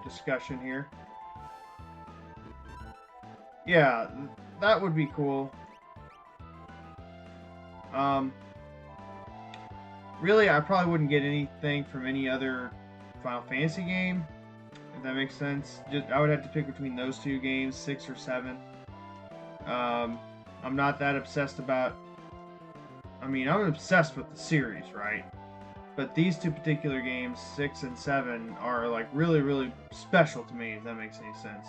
discussion here. Yeah, that would be cool. Really, I probably wouldn't get anything from any other Final Fantasy game. If that makes sense. I would have to pick between those two games, 6 or 7. I'm not that obsessed about... I mean, I'm obsessed with the series, right? But these two particular games, 6 and 7, are like really, really special to me, if that makes any sense.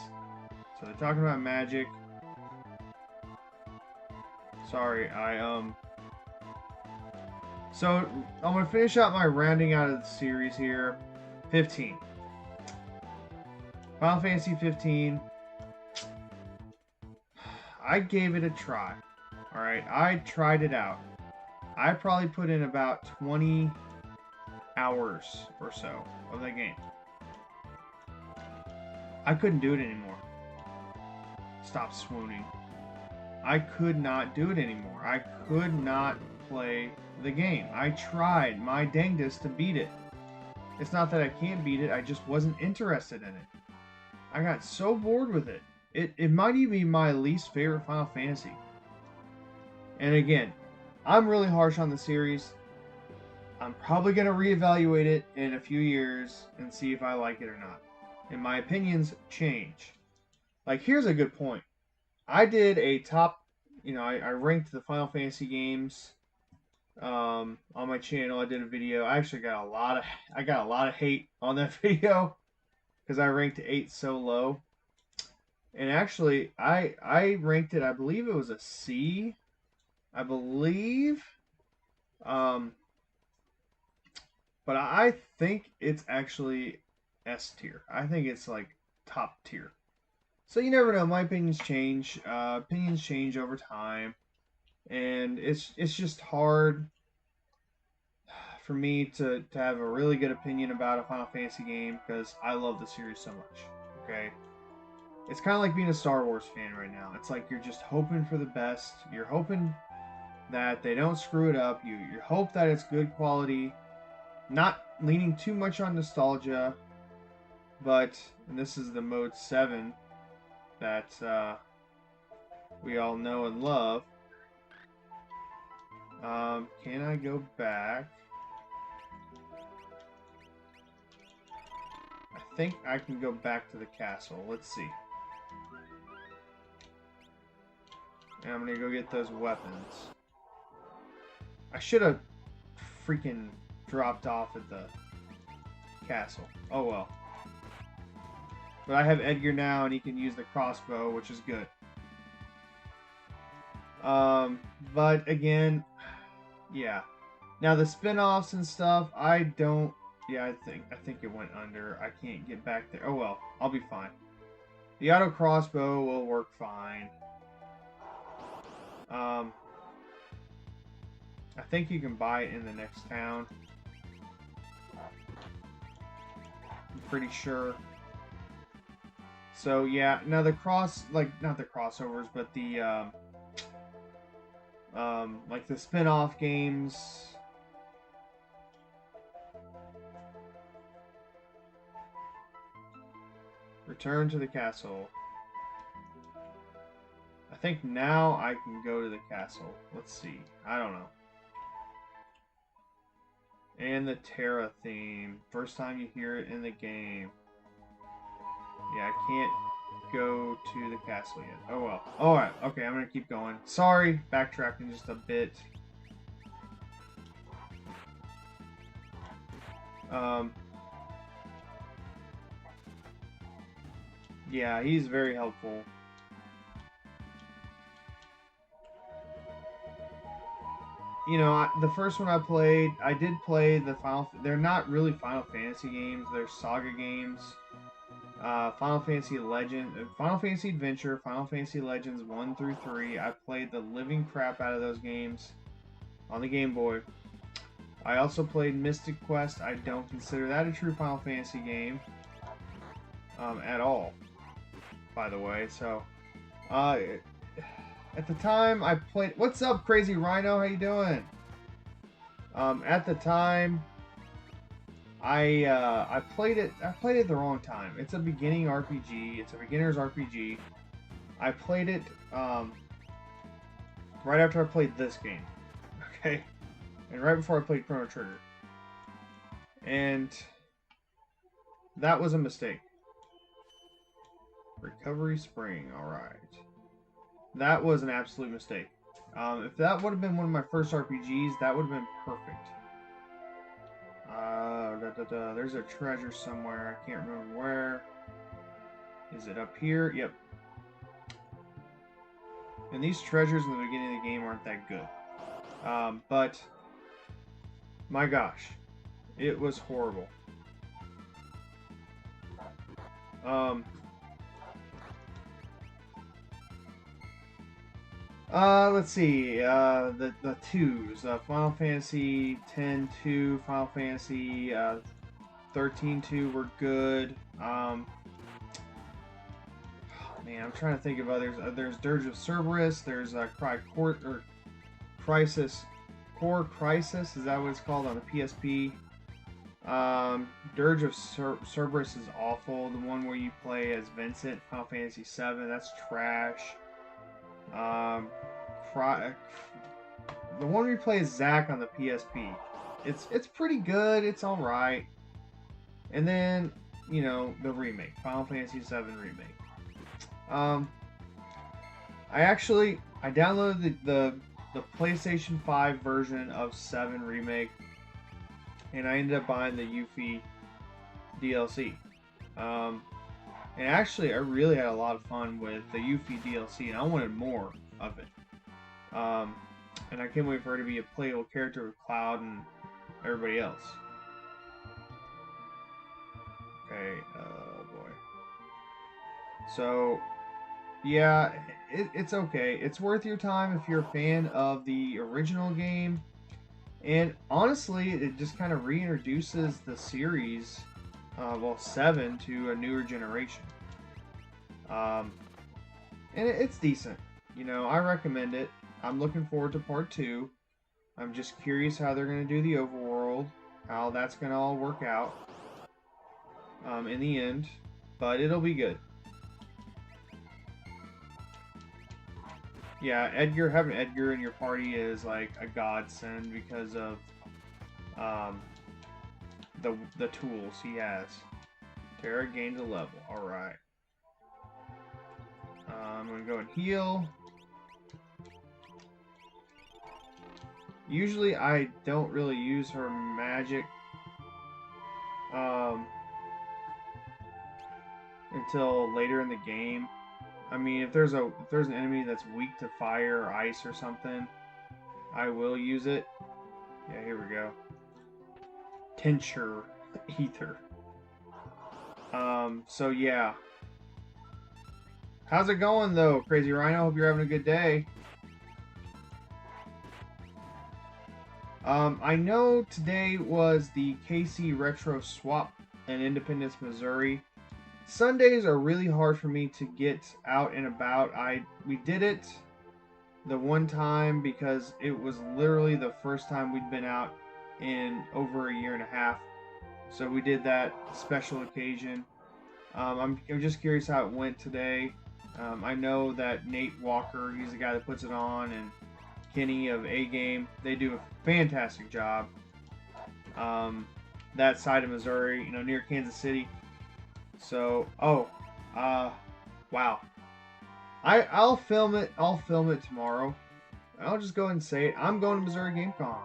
So they're talking about magic. Sorry, So, I'm going to finish out my rounding out of the series here. 15. Final Fantasy 15. I gave it a try. Alright, I tried it out. I probably put in about 20 hours or so of that game. I couldn't do it anymore. Stop swooning. I could not do it anymore. I could not play the game. I tried my dangest to beat it. It's not that I can't beat it, I just wasn't interested in it. I got so bored with it. It might even be my least favorite Final Fantasy. And again, I'm really harsh on the series. I'm probably going to reevaluate it in a few years and see if I like it or not. And my opinions change. Like, here's a good point. I did a top, I ranked the Final Fantasy games on my channel. I did a video. I actually got a lot of hate on that video because I ranked 8 so low. And actually, I ranked it, I believe it was a C. I believe. But I think it's actually S tier. I think it's like top tier. So you never know. My opinions change. Opinions change over time, and it's just hard for me to have a really good opinion about a Final Fantasy game because I love the series so much. Okay, it's kind of like being a Star Wars fan right now. It's like you're just hoping for the best. You're hoping that they don't screw it up. You hope that it's good quality, not leaning too much on nostalgia. But and this is the mode 7 that we all know and love. Can I go back? I think I can go back to the castle. Let's see. And I'm gonna go get those weapons. I should have freaking dropped off at the castle. Oh well. But I have Edgar now, and he can use the crossbow, which is good. But again, yeah. Now the spin-offs and stuff, I don't Yeah, I think it went under. I can't get back there. Oh well, I'll be fine. The auto crossbow will work fine. I think you can buy it in the next town. I'm pretty sure. So yeah, now the not the crossovers, but the like the spin-off games. Return to the castle. I think now I can go to the castle. Let's see. I don't know. And the Terra theme. First time you hear it in the game. Yeah, I can't go to the castle yet. Oh well. Alright, okay, I'm gonna keep going. Sorry, backtracking just a bit. Yeah, he's very helpful. You know, the first one I played, I did play the They're not really Final Fantasy games. They're Saga games. Final Fantasy Final Fantasy Adventure, Final Fantasy Legends 1 through 3. I played the living crap out of those games on the Game Boy. I also played Mystic Quest. I don't consider that a true Final Fantasy game at all, by the way. So, at the time I played... What's up, Crazy Rhino? How you doing? At the time, I played it the wrong time. It's a beginning RPG. It's a beginner's RPG. I played it right after I played this game. Okay? And right before I played Chrono Trigger. And that was a mistake. Recovery Spring, alright. That was an absolute mistake. If that would have been one of my first RPGs, that would have been perfect. There's a treasure somewhere. I can't remember where. Is it up here? Yep. And these treasures in the beginning of the game aren't that good. But, my gosh, it was horrible. Let's see, the twos, Final Fantasy X-2, Final Fantasy, 13-2 were good, man, I'm trying to think of others. There's Dirge of Cerberus, there's, Crisis, Core Crisis, is that what it's called on the PSP? Dirge of Cerberus is awful, the one where you play as Vincent, Final Fantasy VII, that's trash. The one we play is Zack on the PSP. It's pretty good. It's all right. And then, you know, the remake, Final Fantasy VII remake. I downloaded the PlayStation 5 version of 7 remake, and I ended up buying the Yuffie DLC. And actually, I really had a lot of fun with the Yuffie DLC, and I wanted more of it. And I can't wait for her to be a playable character with Cloud and everybody else. Okay, oh boy. So, yeah, it's okay. It's worth your time if you're a fan of the original game. And honestly, it just kind of reintroduces the series, 7 to a newer generation. And it's decent. You know, I recommend it. I'm looking forward to part 2. I'm just curious how they're going to do the overworld, how that's going to all work out in the end, but it'll be good. Yeah, having Edgar in your party is like a godsend because of the tools he has. Terra gains a level. Alright. I'm going to go and heal. Usually I don't really use her magic until later in the game. I mean, if there's an enemy that's weak to fire or ice or something, I will use it. Yeah, here we go. Tincture. Ether. So yeah. How's it going though, Crazy Rhino? Hope you're having a good day. I know today was the KC Retro Swap in Independence, Missouri. Sundays are really hard for me to get out and about. We did it the one time because it was literally the first time we'd been out in over a year and a half. So we did that special occasion. I'm just curious how it went today. I know that Nate Walker, he's the guy that puts it on, and Kenny of A Game, they do a fantastic job. That side of Missouri, near Kansas City. So, wow. I'll film it. I'll film it tomorrow. I'll just go ahead and say it. I'm going to Missouri Game Con.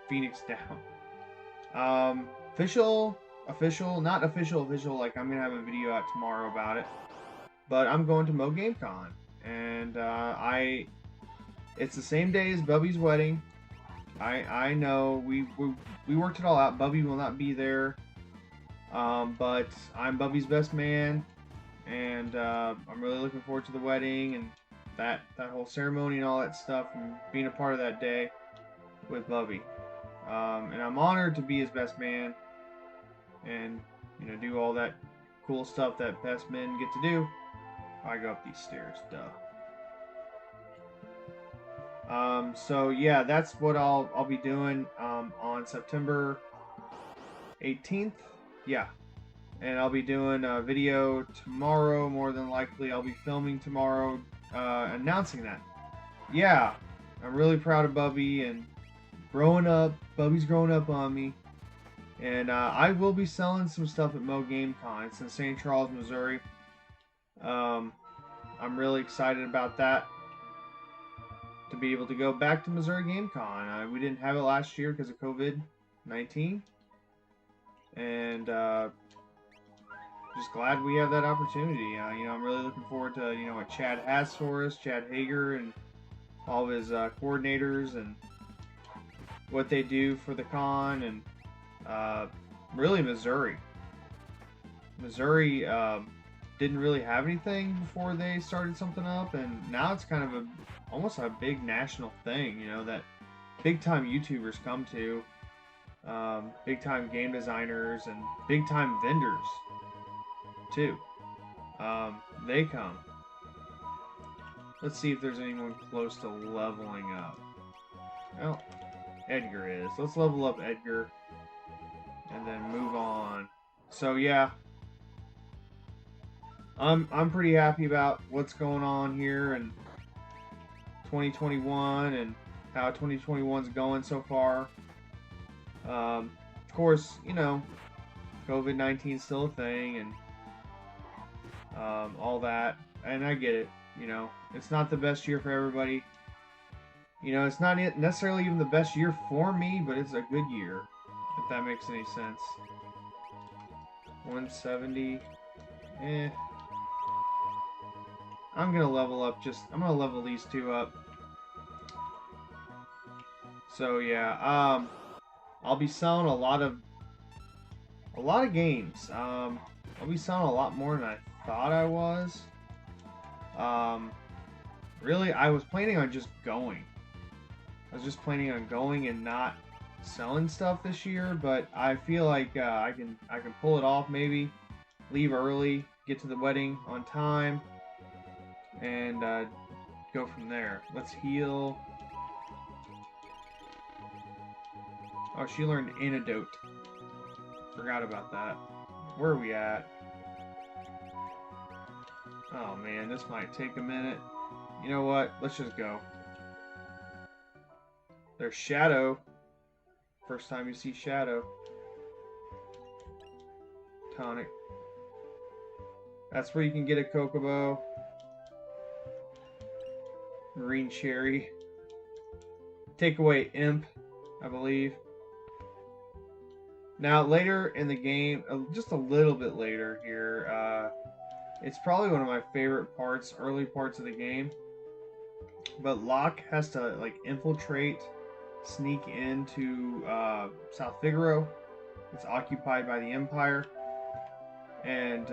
Phoenix down. Official, not official. Like I'm gonna have a video out tomorrow about it. But I'm going to Mo Game Con, and it's the same day as Bubby's wedding. I know we worked it all out. Bubby will not be there, but I'm Bubby's best man, and I'm really looking forward to the wedding and that whole ceremony and all that stuff, and being a part of that day with Bubby. And I'm honored to be his best man, and do all that cool stuff that best men get to do. I go up these stairs, duh. So yeah, that's what I'll be doing on September 18th. Yeah, and I'll be doing a video tomorrow. More than likely, I'll be filming tomorrow, announcing that. Yeah, I'm really proud of Bubby and growing up. Bubby's growing up on me, and I will be selling some stuff at Mo Game Con. It's in St. Charles, Missouri. I'm really excited about that. To be able to go back to Missouri Game Con. We didn't have it last year because of COVID-19. And just glad we have that opportunity. I'm really looking forward to what Chad has for us, Chad Hager, and all of his coordinators, and what they do for the con, and really Missouri. Missouri didn't really have anything before they started something up, and now it's kind of almost a big national thing, that big time YouTubers come to, big time game designers and big time vendors too. They come. Let's see if there's anyone close to leveling up. Well, Edgar is. Let's level up Edgar and then move on. So yeah, I'm pretty happy about what's going on here and 2021 and how 2021's going so far. Of course, COVID-19 is still a thing, and all that, and I get it. It's not the best year for everybody. It's not necessarily even the best year for me, but it's a good year, if that makes any sense. 170. I'm gonna level up. I'm gonna level these two up. So yeah, I'll be selling a lot of games. I'll be selling a lot more than I thought I was. Really, I was planning on just going. I was just planning on going and not selling stuff this year, but I feel like I can pull it off. Maybe leave early, get to the wedding on time, and go from there. Let's heal. Oh, she learned antidote. Forgot about that. Where are we at? Oh man, this might take a minute. You know what? Let's just go. There's Shadow. First time you see Shadow. Tonic. That's where you can get a Chocobo. Marine Cherry. Take away Imp, I believe. Now, later in the game, just a little bit later here, it's probably one of my favorite parts, early parts of the game. But Locke has to, like, infiltrate, sneak into South Figaro, It's occupied by the Empire, and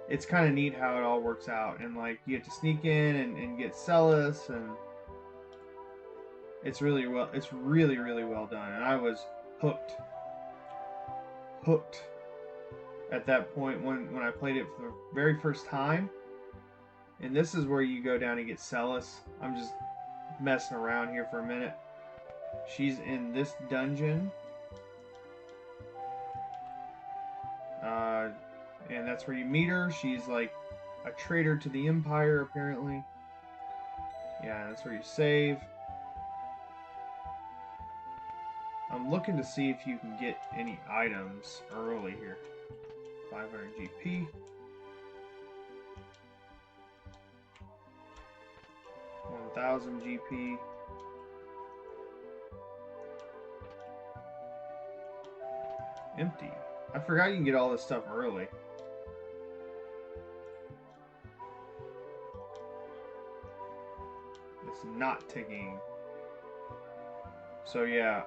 it's kind of neat how it all works out. And like you get to sneak in and get Celis, and it's really really well done. And I was hooked at that point when I played it for the very first time. And this is where you go down and get Celis. I'm just messing around here for a minute. She's in this dungeon. And that's where you meet her. She's like a traitor to the Empire, apparently. Yeah, that's where you save. I'm looking to see if you can get any items early here. 500 GP. 1000 GP. Empty. I forgot you can get all this stuff early. It's not ticking. So yeah,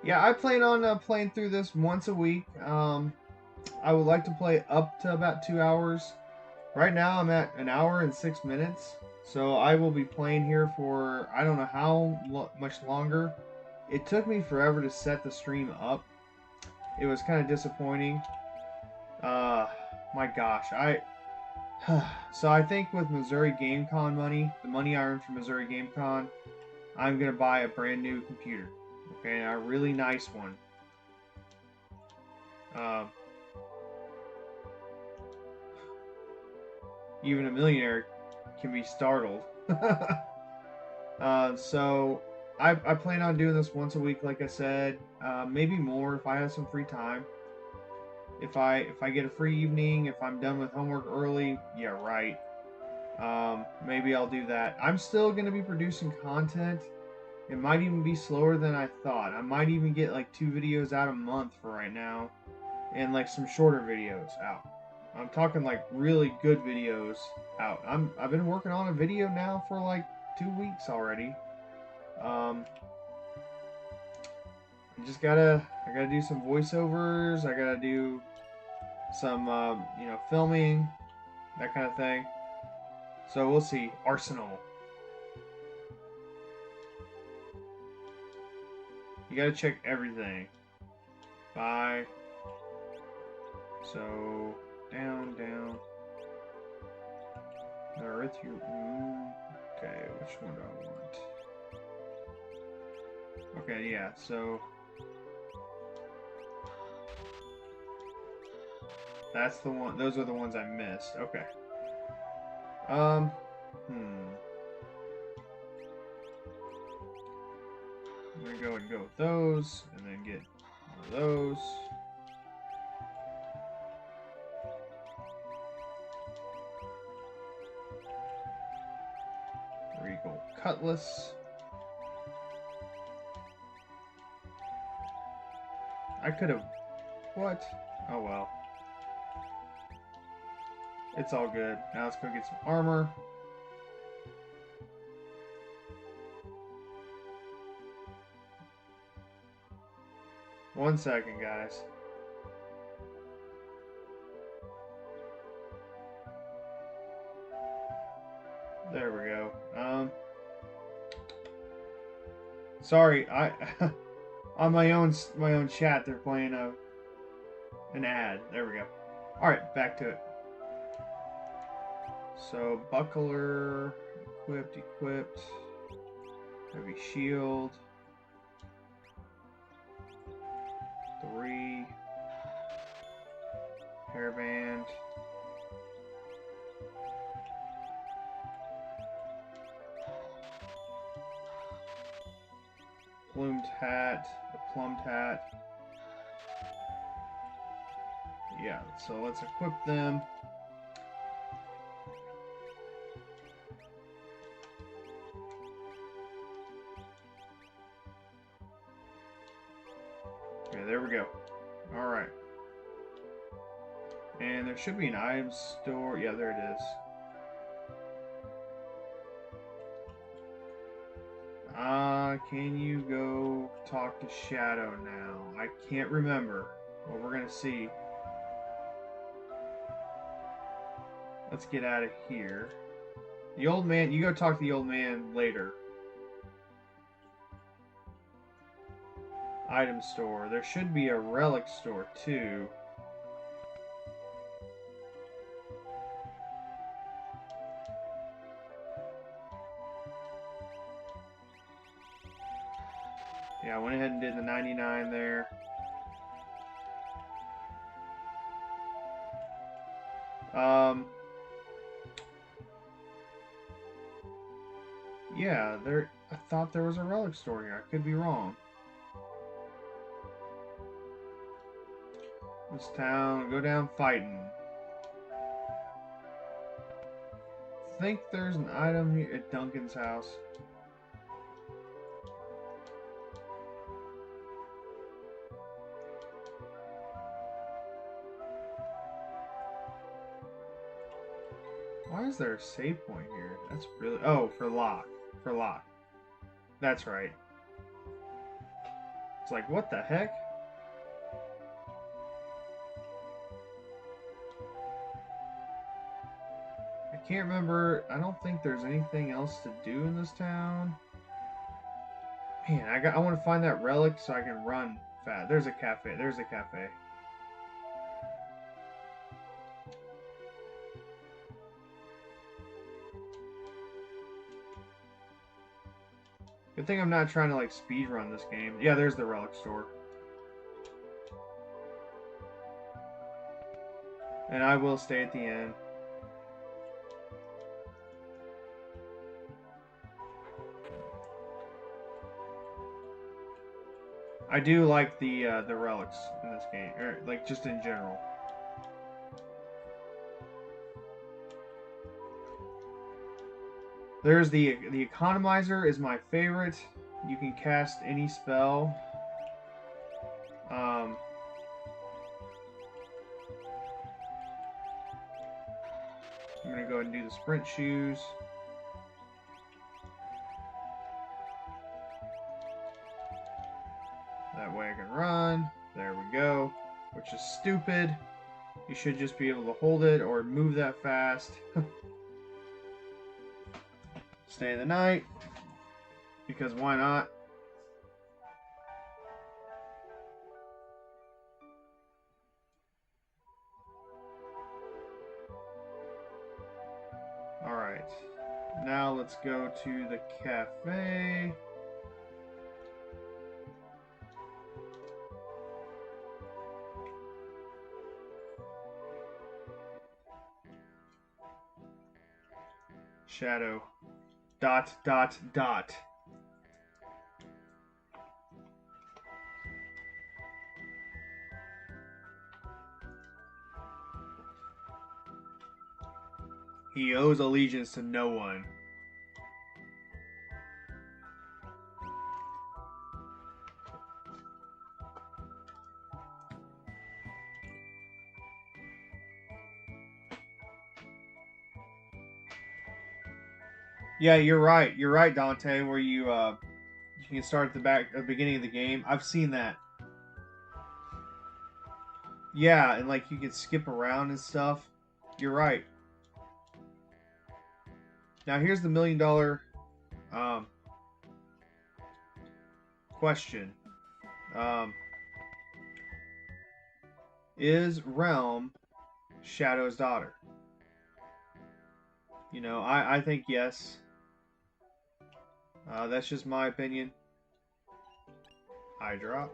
yeah, I plan on playing through this once a week. I would like to play up to about 2 hours. Right now I'm at 1 hour and 6 minutes. So I will be playing here for I don't know how much longer. It took me forever to set the stream up. It was kind of disappointing. My gosh, so I think with Missouri GameCon money, the money I earned from Missouri GameCon, I'm gonna buy a brand new computer. Okay, a really nice one. Even a millionaire can be startled. So I plan on doing this once a week, like I said. Maybe more if I have some free time. If I get a free evening, if I'm done with homework early, yeah, right. Maybe I'll do that. I'm still gonna be producing content. It might even be slower than I thought. I might even get like 2 videos out a month for right now, and like some shorter videos out. I'm talking like really good videos out. I've been working on a video now for like 2 weeks already. I gotta do some voiceovers. I gotta do some filming, that kind of thing. So we'll see. Arsenal. You gotta check everything. Bye. So down. Earth you. Okay, which one do I want? Okay, yeah. So that's the one. Those are the ones I missed. Okay. I'm gonna go and go with those, and then get one of those. Regal Cutlass. I could have. What? Oh well. It's all good. Now let's go get some armor. One second, guys. There we go. Sorry, I on my own chat they're playing an ad. There we go. All right, back to it. So buckler, equipped. Heavy shield. 3. Hairband. Plumed hat, or plumed hat. Yeah, so let's equip them. Okay, there we go. Alright. And there should be an item store. Yeah, there it is. Can you go talk to Shadow now? I can't remember. Well, we're gonna see. Let's get out of here. The old man, you go talk to the old man later. Item store. There should be a relic store too. Yeah, I went ahead and did the 99 there. Yeah, I thought there was a relic store here. I could be wrong. This town, go down fighting. I think there's an item here at Duncan's house. Why is there a save point here? That's really... Oh, for lock. For lock. That's right. It's like, what the heck? I can't remember. I don't think there's anything else to do in this town. Man, I want to find that relic so I can run fast. There's a cafe. There's a cafe. Good thing I'm not trying to like speed run this game. Yeah, there's the relic store. And I will stay at the end. I do like the relics in this game, or like just in general. There's the economizer is my favorite. You can cast any spell. I'm gonna go ahead and do the sprint shoes. That way I can run. There we go. Which is stupid. You should just be able to hold it or move that fast. Stay the night. Because why not? Alright. Now let's go to the cafe. Shadow. ... He owes allegiance to no one. Yeah, you're right. You're right, Dante. Where you can start at the beginning of the game. I've seen that. Yeah, and like you can skip around and stuff. You're right. Now here's the $1 million question. Is Realm Shadow's daughter? You know, I think yes. That's just my opinion. Eye drop.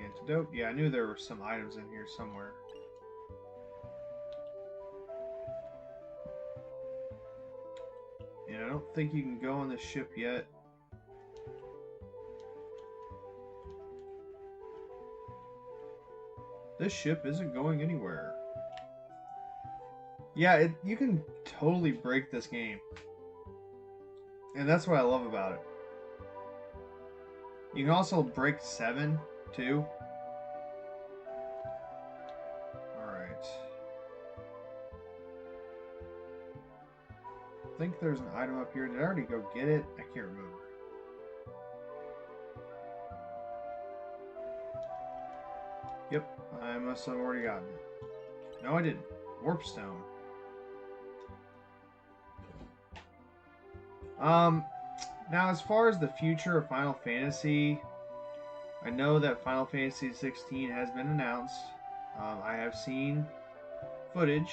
Antidote. Yeah, I knew there were some items in here somewhere. Yeah, I don't think you can go on the ship yet. This ship isn't going anywhere. Yeah, you can totally break this game. And that's what I love about it. You can also break 7, too. Alright. I think there's an item up here. Did I already go get it? I can't remember. Yep, I must have already gotten it. No, I didn't. Warpstone. Now as far as the future of Final Fantasy, I know that Final Fantasy 16 has been announced. I have seen footage.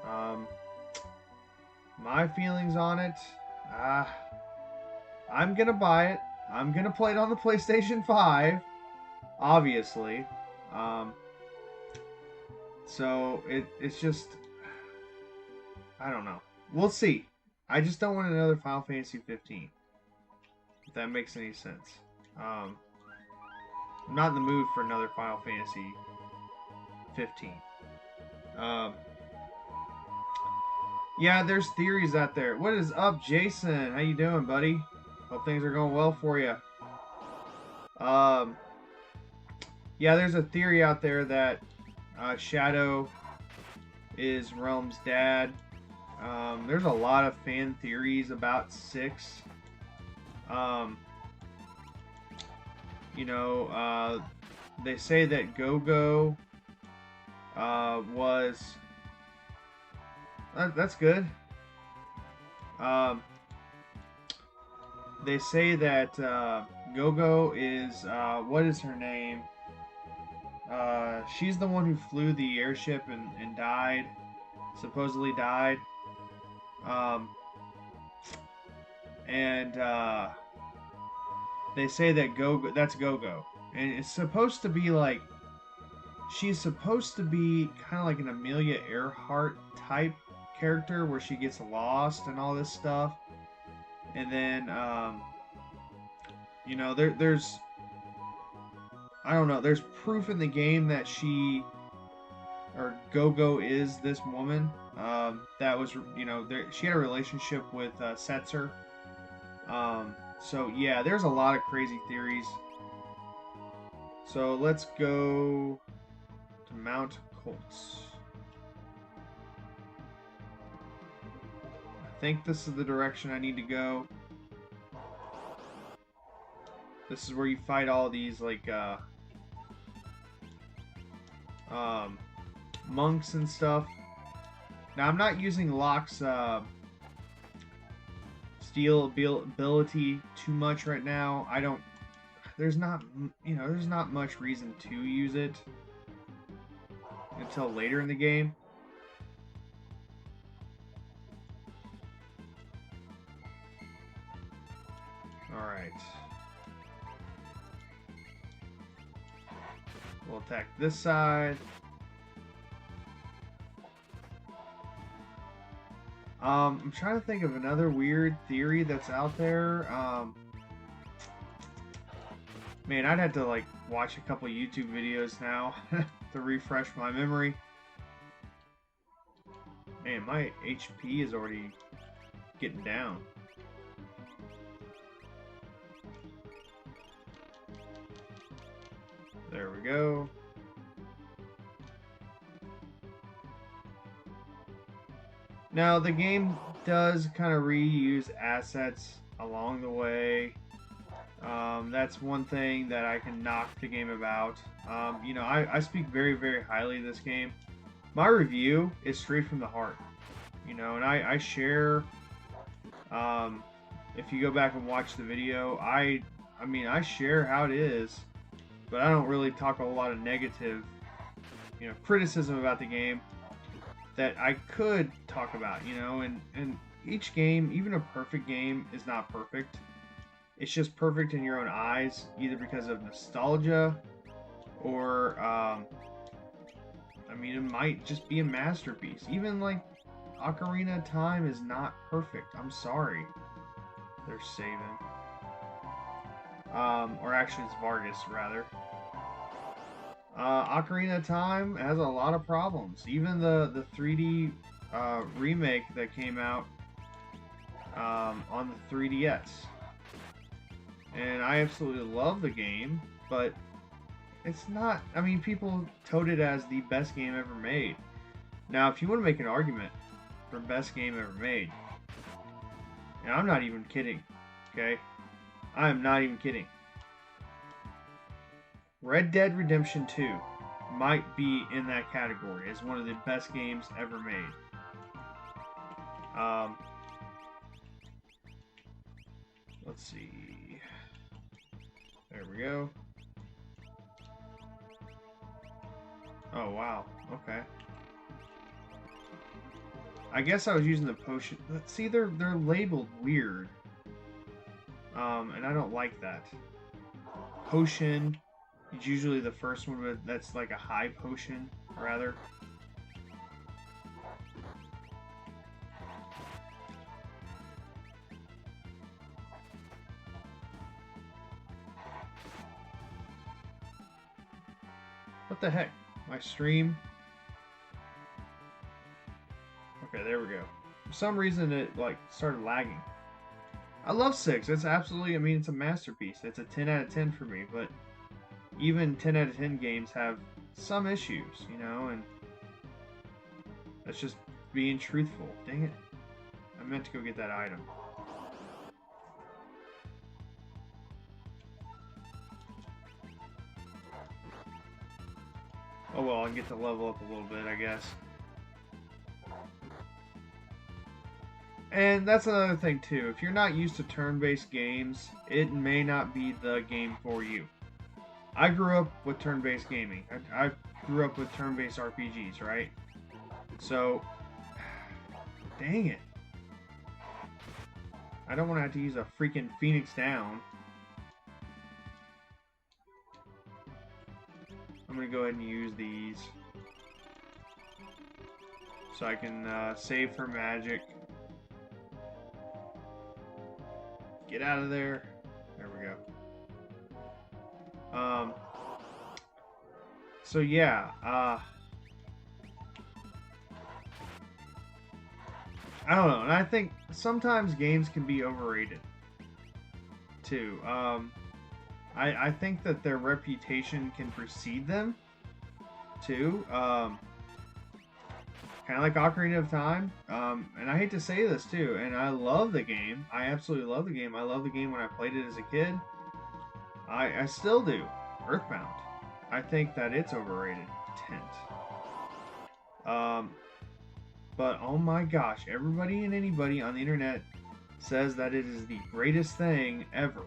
Um, my feelings on it, uh, I'm gonna buy it. I'm gonna play it on the PlayStation 5, obviously. Um, so it's just, I don't know. We'll see. I just don't want another Final Fantasy 15. If that makes any sense. Um, I'm not in the mood for another Final Fantasy 15. Um, yeah, there's theories out there. What is up, Jason? How you doing, buddy? Hope things are going well for you. Um, yeah, there's a theory out there that Shadow is Realm's dad. There's a lot of fan theories about 6. Um, you know, they say that Go-Go was... that's good. They say that Go-Go is... what is her name? She's the one who flew the airship and died. Supposedly died. And they say that Go-Go... That's Go-Go. And it's supposed to be like... She's supposed to be kind of like an Amelia Earhart type character where she gets lost and all this stuff. And then, you know, there's... I don't know. There's proof in the game that she... Or Go-Go is this woman. That was, you know, she had a relationship with Setzer. So, yeah, there's a lot of crazy theories. So, let's go to Mount Colts. I think this is the direction I need to go. This is where you fight all these, like, monks and stuff. Now, I'm not using Locke's steel ability too much right now. I don't... There's not, you know, there's not much reason to use it until later in the game. Alright. We'll attack this side. I'm trying to think of another weird theory that's out there. Man, I'd have to like watch a couple YouTube videos now to refresh my memory. Man, my HP is already getting down. There we go. Now, the game does kind of reuse assets along the way. That's one thing that I can knock the game about. You know, I speak very, very highly of this game. My review is straight from the heart. You know, and I share... if you go back and watch the video, I mean, I share how it is, but I don't really talk a lot of negative, you know, criticism about the game that I could talk about, you know, and each game, even a perfect game, is not perfect. It's just perfect in your own eyes, either because of nostalgia or, I mean, it might just be a masterpiece. Even, like, Ocarina of Time is not perfect. I'm sorry. They're saving. Or actually it's Vargas, rather. Ocarina of Time has a lot of problems. Even the 3D remake that came out on the 3DS. And I absolutely love the game, but it's not... I mean, people touted it as the best game ever made. Now, if you want to make an argument for best game ever made, and I'm not even kidding, okay? I am not even kidding. Red Dead Redemption 2 might be in that category as one of the best games ever made. Let's see. There we go. Oh, wow. Okay. I guess I was using the potion. Let's see, they're labeled weird. And I don't like that. Potion is usually the first one, but that's like a high potion, rather. What the heck? My stream? Okay, there we go. For some reason it like started lagging. I love 6. It's absolutely, I mean, it's a masterpiece. It's a 10 out of 10 for me, but even 10 out of 10 games have some issues, you know, and that's just being truthful. Dang it. I meant to go get that item. Oh well, I get to level up a little bit, I guess. And that's another thing too. If you're not used to turn-based games, it may not be the game for you. I grew up with turn-based gaming. I grew up with turn-based RPGs, right? So, dang it. I don't want to have to use a freaking Phoenix down. I'm going to go ahead and use these. So I can save for magic. Get out of there. There we go. So yeah, I don't know, and I think sometimes games can be overrated too. I think that their reputation can precede them too. Kind of like Ocarina of Time. And I hate to say this too, and I love the game. I absolutely love the game. I love the game when I played it as a kid. I still do. Earthbound. I think that it's overrated. But oh my gosh, everybody and anybody on the internet says that it is the greatest thing ever.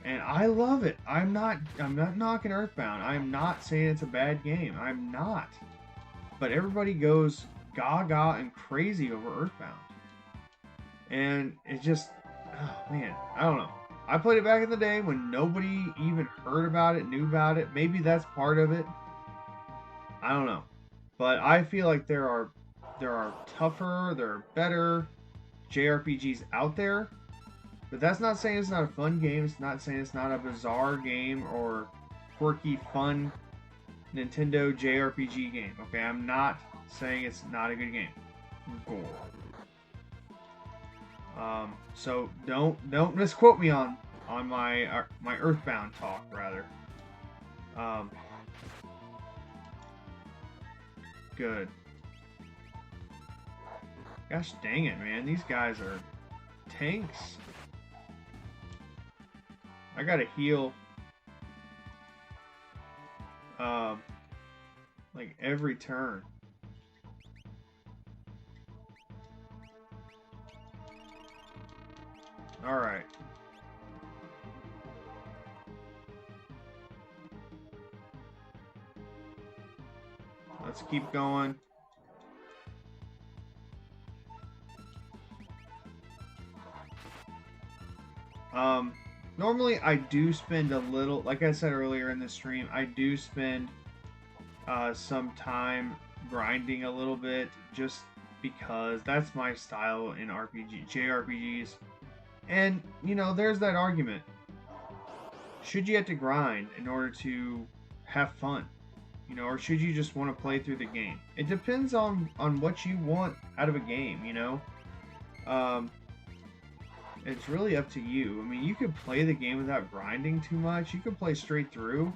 And I love it. I'm not knocking Earthbound. I'm not saying it's a bad game. I'm not. But everybody goes gaga and crazy over Earthbound. And it just, oh man, I don't know. I played it back in the day when nobody even heard about it, knew about it. Maybe that's part of it. I don't know. But I feel like there are tougher, there are better JRPGs out there. But that's not saying it's not a fun game. It's not saying it's not a bizarre game or quirky, fun Nintendo JRPG game. Okay, I'm not saying it's not a good game. Cool. So don't misquote me on my Earthbound talk, rather. Good. Gosh dang it, man! These guys are tanks. I gotta heal. Like every turn. Alright. Let's keep going. Normally I do spend a little, like I said earlier in the stream, I do spend some time grinding a little bit just because that's my style in JRPGs. And, you know, there's that argument. Should you have to grind in order to have fun? You know, or should you just want to play through the game? It depends on what you want out of a game, you know? It's really up to you. I mean, you could play the game without grinding too much. You could play straight through,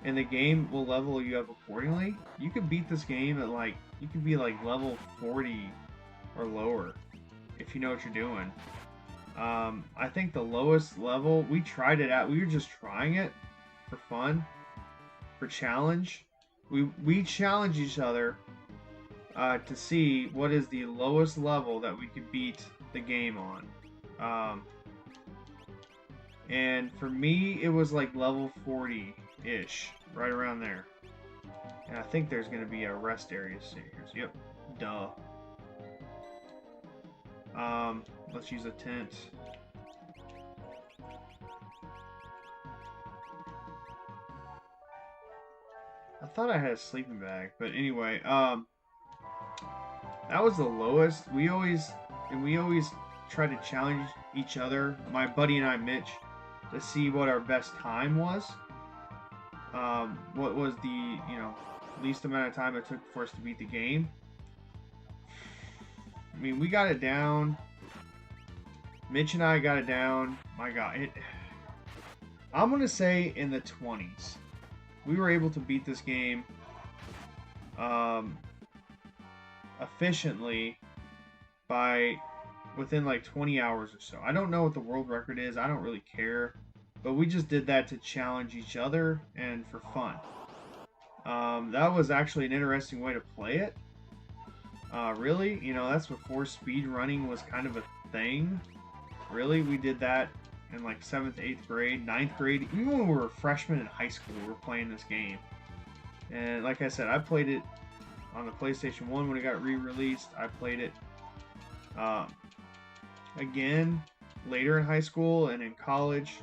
and the game will level you up accordingly. You could beat this game at, like, you could be, like, level 40 or lower if you know what you're doing. I think the lowest level, we tried it out. We were just trying it for fun, for challenge. We challenge each other to see what is the lowest level that we could beat the game on. And for me, it was like level 40-ish, right around there. And I think there's going to be a rest area here. Yep, duh. Let's use a tent. I thought I had a sleeping bag, but anyway, that was the lowest. We always try to challenge each other, my buddy and I, Mitch, to see what our best time was. What was the, least amount of time it took for us to beat the game. I mean, we got it down. Mitch and I got it down. My God, I'm gonna say in the 20s. We were able to beat this game efficiently by within like 20 hours or so. I don't know what the world record is. I don't really care. But we just did that to challenge each other and for fun. That was actually an interesting way to play it. Really, that's before speed running was kind of a thing. Really, we did that in like 7th, 8th grade, 9th grade. Even when we were freshmen in high school, we were playing this game. And like I said, I played it on the PlayStation 1 when it got re-released. I played it again later in high school and in college.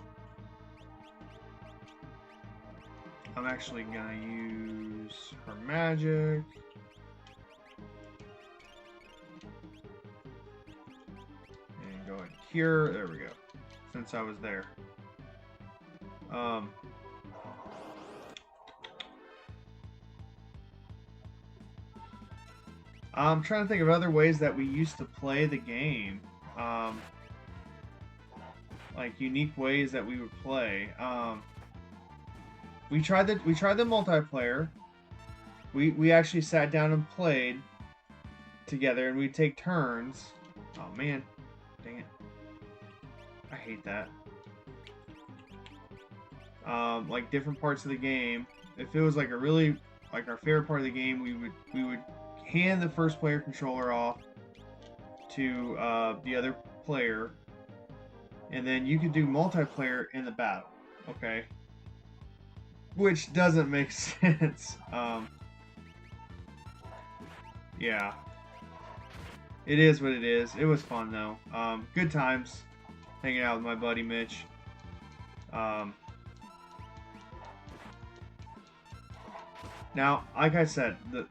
I'm actually gonna use her magic. And go and cure. There we go. Since I was there. I'm trying to think of other ways that we used to play the game. Like unique ways that we would play. We tried the multiplayer. We actually sat down and played together, and we'd take turns. Oh man, dang it! I hate that. Like different parts of the game. If it was like a really like our favorite part of the game, we would hand the first player controller off to the other player, and then you could do multiplayer in the battle. Okay. Which doesn't make sense. Yeah. It is what it is. It was fun though. Good times hanging out with my buddy Mitch. Now, like I said, the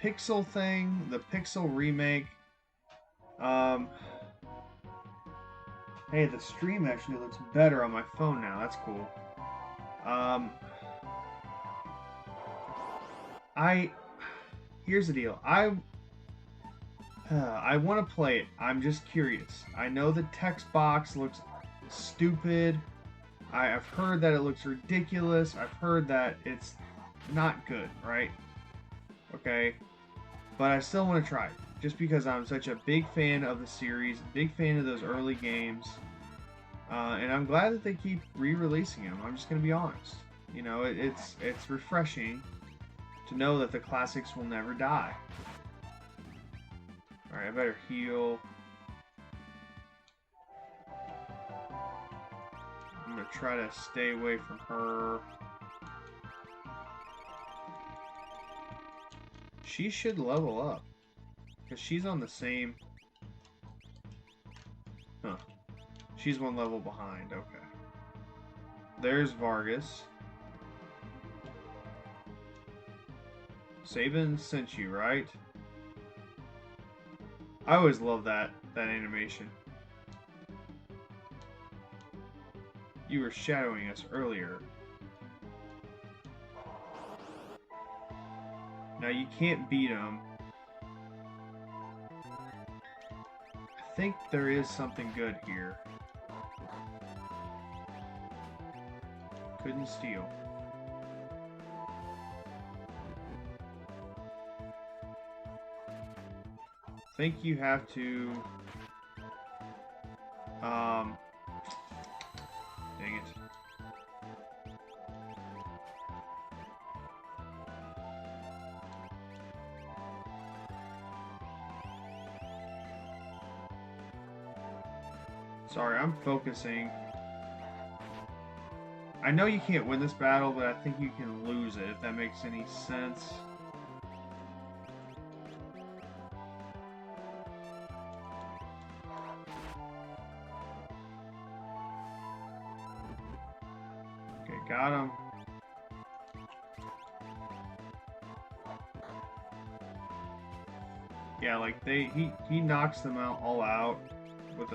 Pixel thing, the Pixel remake. Hey, the stream actually looks better on my phone now. That's cool. Here's the deal. I want to play it. I'm just curious. I know the text box looks stupid. I've heard that it looks ridiculous. I've heard that it's not good, right? Okay. But I still want to try it. Just because I'm such a big fan of the series, big fan of those early games. And I'm glad that they keep re-releasing them. I'm just going to be honest. It's refreshing to know that the classics will never die. Alright, I better heal. I'm going to try to stay away from her. She should level up. Because she's on the same... Huh. She's one level behind, okay. There's Vargas. Sabin sent you, right? I always love that animation. You were shadowing us earlier. Now you can't beat him. I think there is something good here. Couldn't steal. Think you have to dang it. Sorry, I'm focusing. I know you can't win this battle, but I think you can lose it, if that makes any sense. Okay, got him. Yeah, like he knocks them out all out with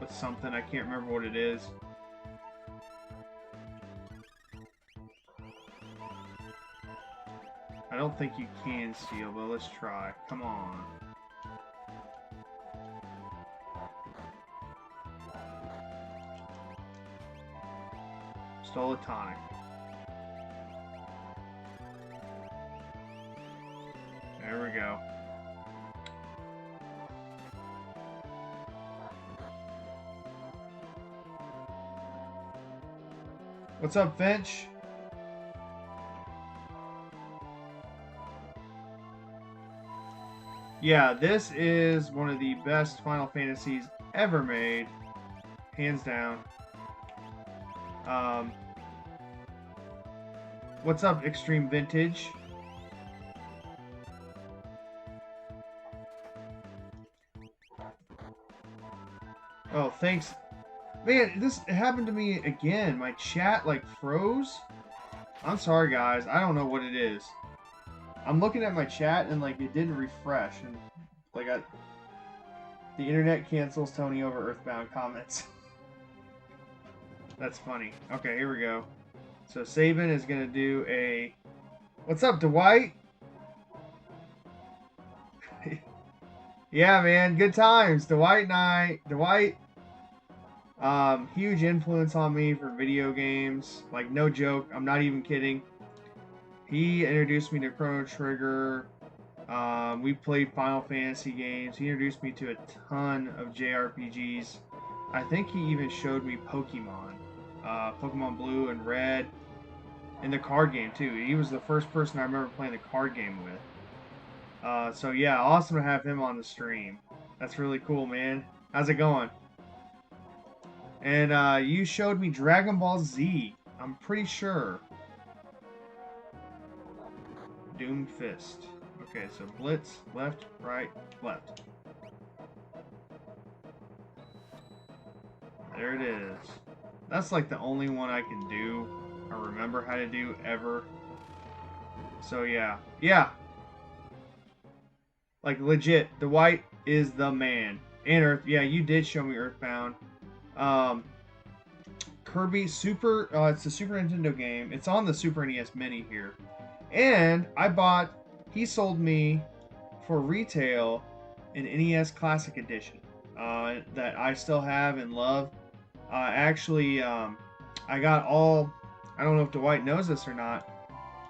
something. I can't remember what it is. I don't think you can steal, but let's try. Come on. Stole a tonic. There we go. What's up, Finch? Yeah, this is one of the best Final Fantasies ever made. Hands down. What's up, Extreme Vintage? Oh, thanks. Man, this happened to me again. My chat, like, froze. I'm sorry, guys. I don't know what it is. I'm looking at my chat, and, like, it didn't refresh. And, like, the internet cancels Tony over Earthbound comments. That's funny. Okay, here we go. So, Sabin is going to do a... What's up, Dwight? Yeah, man. Good times. Dwight and I... Dwight... huge influence on me for video games. Like, no joke. I'm not even kidding. He introduced me to Chrono Trigger. We played Final Fantasy games. He introduced me to a ton of JRPGs. I think he even showed me Pokemon. Pokemon Blue and Red. And the card game, too. He was the first person I remember playing the card game with. So, yeah, awesome to have him on the stream. That's really cool, man. How's it going? And you showed me Dragon Ball Z. I'm pretty sure. Doom Fist. Okay, so Blitz, left, right, left. There it is. That's like the only one I can do or remember how to do ever. So yeah. Yeah! Like legit, Dwight is the man. And Earth, yeah, you did show me Earthbound. Kirby Super, it's a Super Nintendo game. It's on the Super NES Mini here. And he sold me for retail an NES Classic Edition that I still have and love. Actually, I got I don't know if Dwight knows this or not,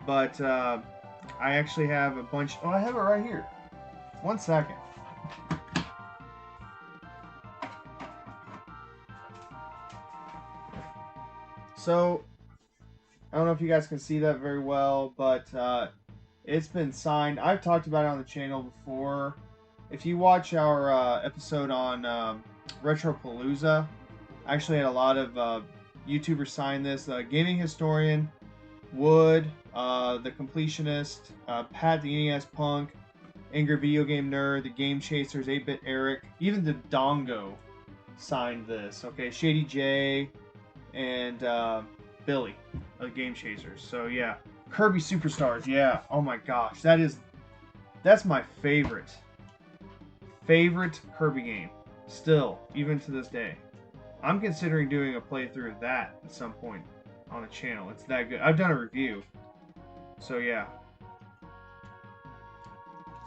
but I actually have a bunch. Oh, I have it right here. 1 second. So, I don't know if you guys can see that very well, but it's been signed. I've talked about it on the channel before. If you watch our episode on Retropalooza, I actually had a lot of YouTubers sign this. Gaming Historian, Wood, The Completionist, Pat the NES Punk, Angry Video Game Nerd, The Game Chasers, 8-Bit Eric, even the Dongo signed this. Okay, Shady J, and Billy of the Game Chasers. So yeah, Kirby Superstars. Yeah. Oh my gosh, that's my favorite Kirby game. Still, even to this day, I'm considering doing a playthrough of that at some point on the channel. It's that good. I've done a review. So yeah.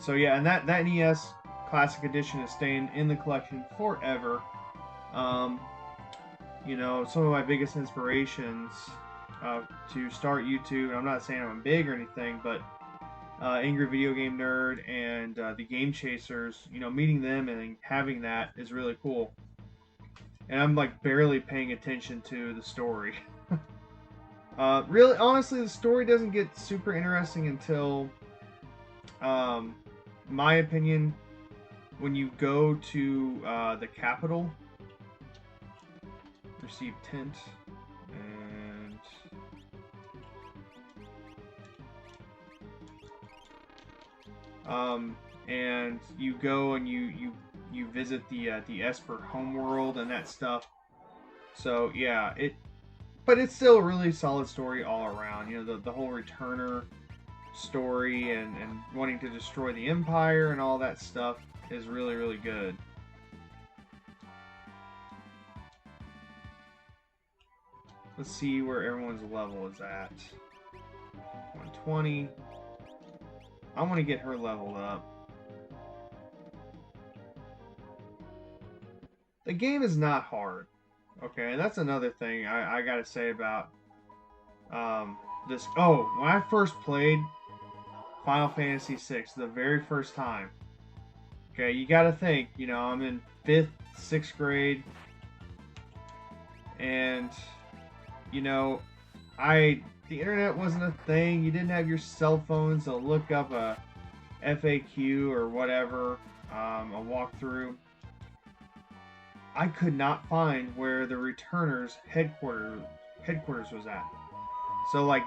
So yeah, and that NES Classic Edition is staying in the collection forever. You know, some of my biggest inspirations to start YouTube, and I'm not saying I'm big or anything, but Angry Video Game Nerd and the Game Chasers, you know, meeting them and having that is really cool. And I'm like barely paying attention to the story. Really, honestly, the story doesn't get super interesting until, my opinion, when you go to the capital. receive tint. And and you go and you visit the Esper homeworld and that stuff. So yeah, but it's still a really solid story all around. You know, the whole returner story and wanting to destroy the Empire and all that stuff is really, really good. Let's see where everyone's level is at. 120. I want to get her leveled up. The game is not hard. Okay, that's another thing I gotta say about this. Oh, when I first played Final Fantasy VI, the very first time. Okay, you gotta think, you know, I'm in 5th, 6th grade, and, you know, the internet wasn't a thing. You didn't have your cell phones to look up a FAQ or whatever, a walkthrough. I could not find where the returners headquarters was at. So like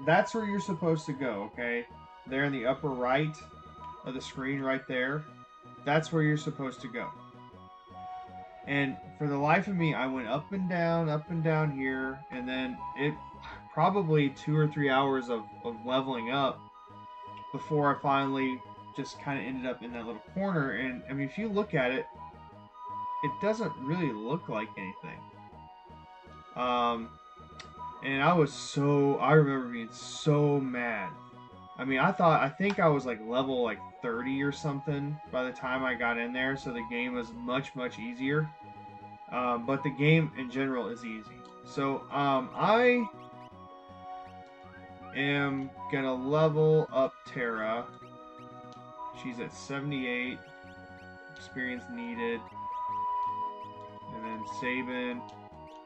that's where you're supposed to go, okay? There in the upper right of the screen right there. That's where you're supposed to go. And for the life of me, I went up and down here, and then it probably 2 or 3 hours of leveling up before I finally just kind of ended up in that little corner. And I mean, if you look at it, it doesn't really look like anything. And I remember being so mad. I mean, I think I was like level like 30 or something by the time I got in there, so the game was much, much easier. But the game in general is easy. So, I am gonna level up Terra. She's at 78. Experience needed. And then Sabin,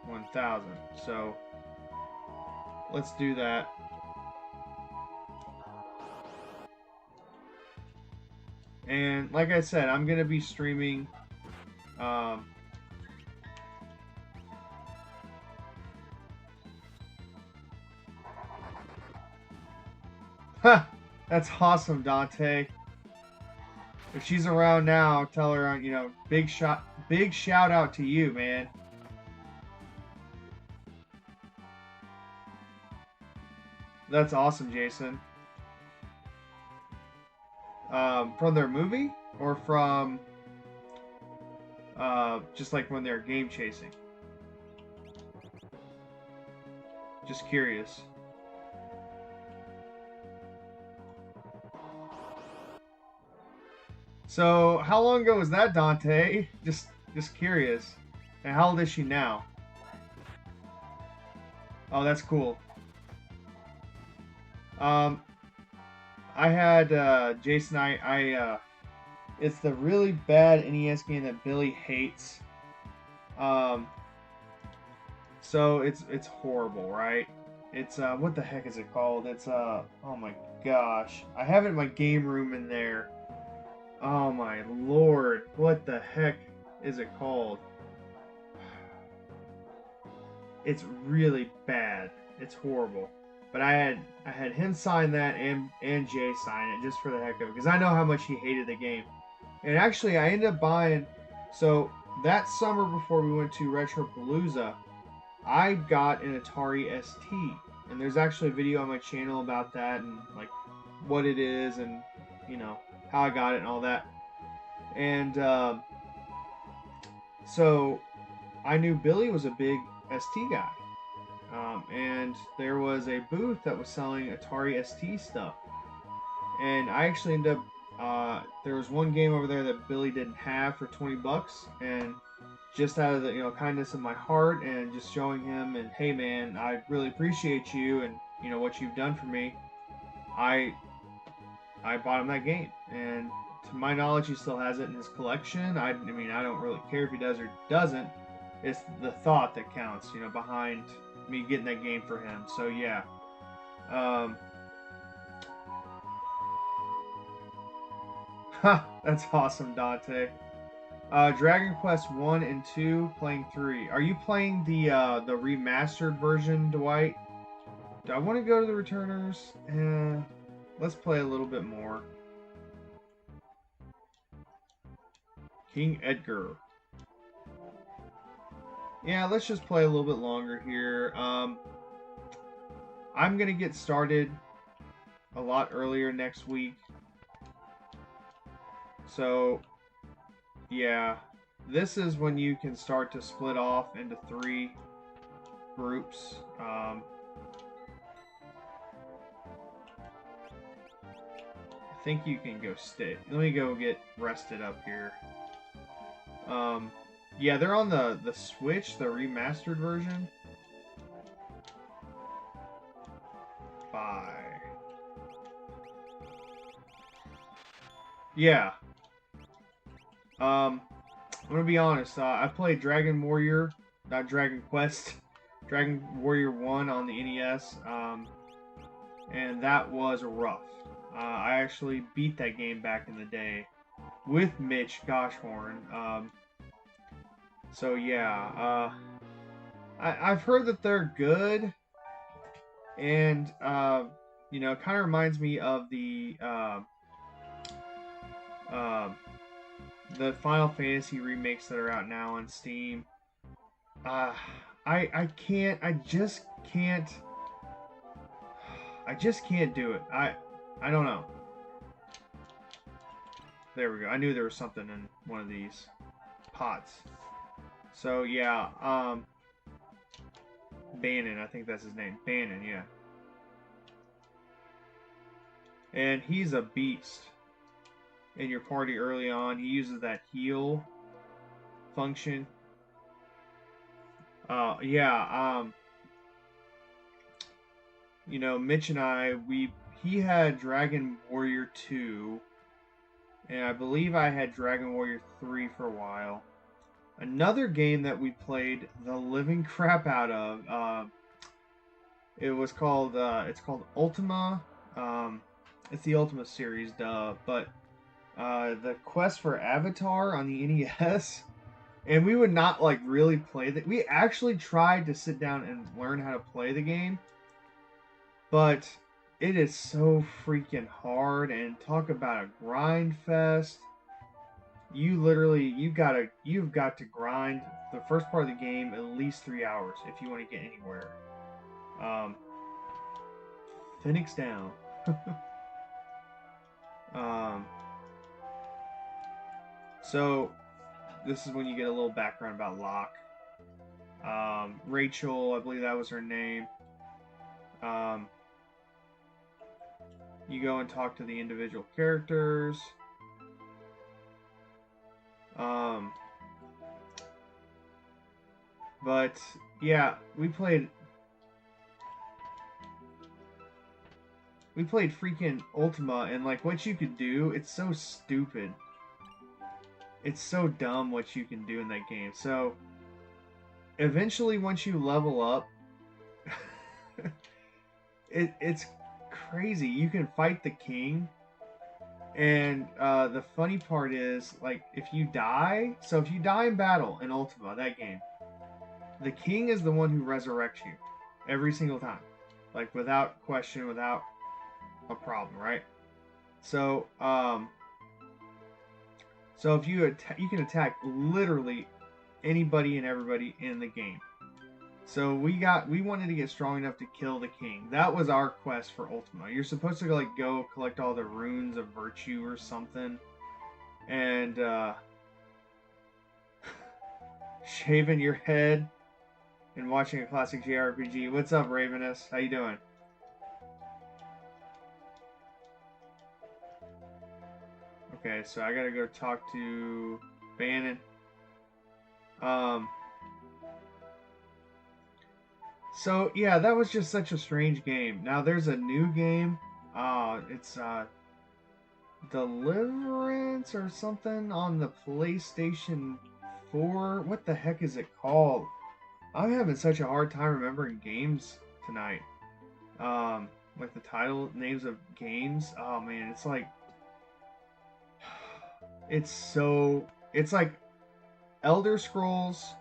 1000. So, let's do that. And like I said, I'm going to be streaming that's awesome, Dante. If she's around now, tell her, you know, big shout out to you, man. That's awesome, Jason. From their movie or from just like when they're game chasing? Just curious. So, how long ago was that, Dante? Just curious. And how old is she now? Oh, that's cool. I had Jason. It's the really bad NES game that Billy hates. So it's horrible, right? It's what the heck is it called? It's oh my gosh, I have it in my game room in there. Oh my lord, what the heck is it called? It's really bad. It's horrible. But I had him sign that and Jay sign it just for the heck of it, because I know how much he hated the game. And actually, I ended up buying. So that summer before we went to Retropalooza, I got an Atari ST, and there's actually a video on my channel about that and like what it is and you know how I got it and all that. And so I knew Billy was a big ST guy. And there was a booth that was selling Atari ST stuff. And I actually ended up, there was one game over there that Billy didn't have for 20 bucks. And just out of the, you know, kindness of my heart and just showing him and, hey man, I really appreciate you and, you know, what you've done for me, I bought him that game. And to my knowledge, he still has it in his collection. I mean, I don't really care if he does or doesn't. It's the thought that counts, you know, behind me getting that game for him. So yeah. That's awesome, Dante. Dragon Quest 1 and 2, playing 3. Are you playing the remastered version, Dwight? Do I want to go to the Returners? Let's play a little bit more. King Edgar. Yeah, let's just play a little bit longer here. I'm gonna get started a lot earlier next week. So, yeah, this is when you can start to split off into 3 groups. I think you can go stay. Let me go get rested up here. Yeah, they're on the Switch, the remastered version. Bye. Yeah. I'm gonna be honest. I played Dragon Warrior, not Dragon Quest, Dragon Warrior 1 on the NES, and that was rough. I actually beat that game back in the day with Mitch Goshorn. So yeah, I've heard that they're good, and you know, it kind of reminds me of the Final Fantasy remakes that are out now on Steam. I can't. I just can't. I just can't do it. I don't know. There we go. I knew there was something in one of these pots. So yeah, Bannon, I think that's his name. Bannon, yeah. And he's a beast. In your party early on, he uses that heal function. Yeah, you know, Mitch and I, he had Dragon Warrior 2, and I believe I had Dragon Warrior 3 for a while. Another game that we played the living crap out of, it was called, it's called Ultima. It's the Ultima series, duh, but the Quest for Avatar on the NES. And we would not like really play that. We actually tried to sit down and learn how to play the game, but it is so freaking hard. And talk about a grind fest. You literally you've got to grind the first part of the game at least 3 hours if you want to get anywhere. Phoenix down. So this is when you get a little background about Locke. Rachel, I believe that was her name. You go and talk to the individual characters. But yeah, we played freaking Ultima, and like what you could do, it's so stupid. It's so dumb what you can do in that game. So eventually, once you level up, it's crazy. You can fight the king, and the funny part is, like, if you die, so if you die in battle in Ultima, that game, the king is the one who resurrects you every single time, like without question, without a problem, right? So, so if you you can attack literally anybody and everybody in the game. So we wanted to get strong enough to kill the king. That was our quest for Ultima. You're supposed to like go collect all the runes of virtue or something, and shaving your head and watching a classic JRPG. What's up, Ravenous? How you doing? Okay, so I gotta go talk to Bannon. So yeah, that was just such a strange game. Now there's a new game. It's Deliverance or something on the PlayStation 4. What the heck is it called? I'm having such a hard time remembering games tonight. Like the title names of games. Oh man, it's like it's like Elder Scrolls,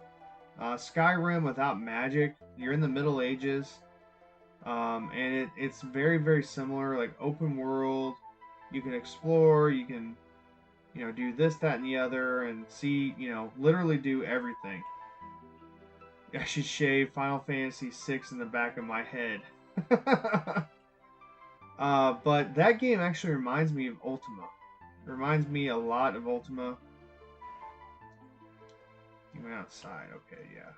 Skyrim without magic. You're in the Middle Ages, and it's very, very similar. Like open world, you can explore, you can, do this, that, and the other, and see, literally do everything. I should shave Final Fantasy VI in the back of my head. But that game actually reminds me of Ultima. It reminds me a lot of Ultima. You went outside, okay, yeah.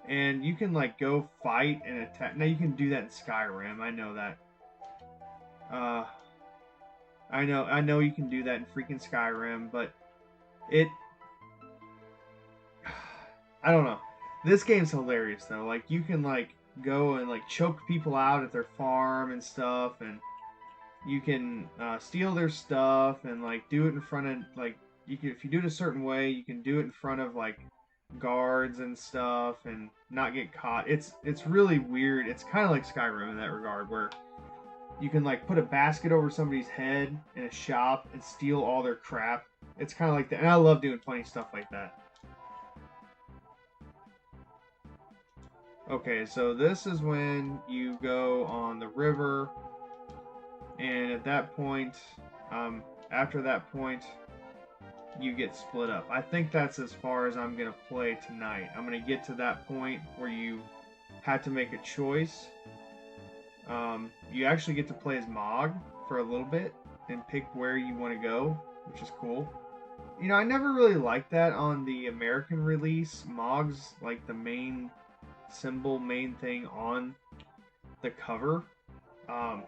And you can like go fight and attack. Now you can do that in Skyrim. I know that. I know you can do that in freaking Skyrim, but it. I don't know. This game's hilarious though. Like you can like go and like choke people out at their farm and stuff, and you can steal their stuff and like do it in front of like you can, if you do it a certain way, you can do it in front of like guards and stuff and not get caught. It's really weird. It's kind of like Skyrim in that regard, where you can like put a basket over somebody's head in a shop and steal all their crap. It's kind of like that, and I love doing funny stuff like that. Okay, so this is when you go on the river, and at that point, after that point, you get split up. I think that's as far as I'm going to play tonight. I'm going to get to that point where you had to make a choice. You actually get to play as Mog for a little bit and pick where you want to go, which is cool. I never really liked that on the American release. Mog's like the main symbol, main thing on the cover. I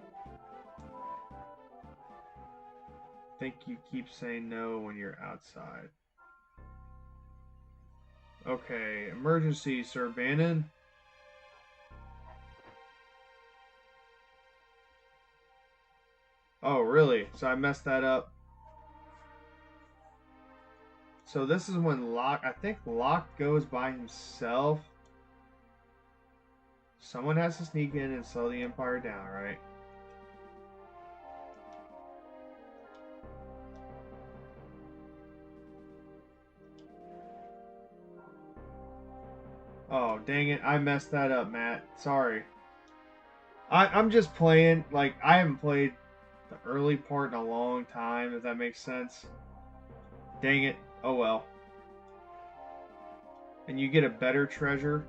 think you keep saying no when you're outside. Okay, emergency, Sir Bannon. Oh, really? So I messed that up. So this is when Locke, I think Locke goes by himself. Someone has to sneak in and slow the Empire down, right? Oh, dang it. I messed that up, Matt. Sorry. I'm just playing, like, I haven't played the early part in a long time, if that makes sense. Dang it. Oh well. And you get a better treasure.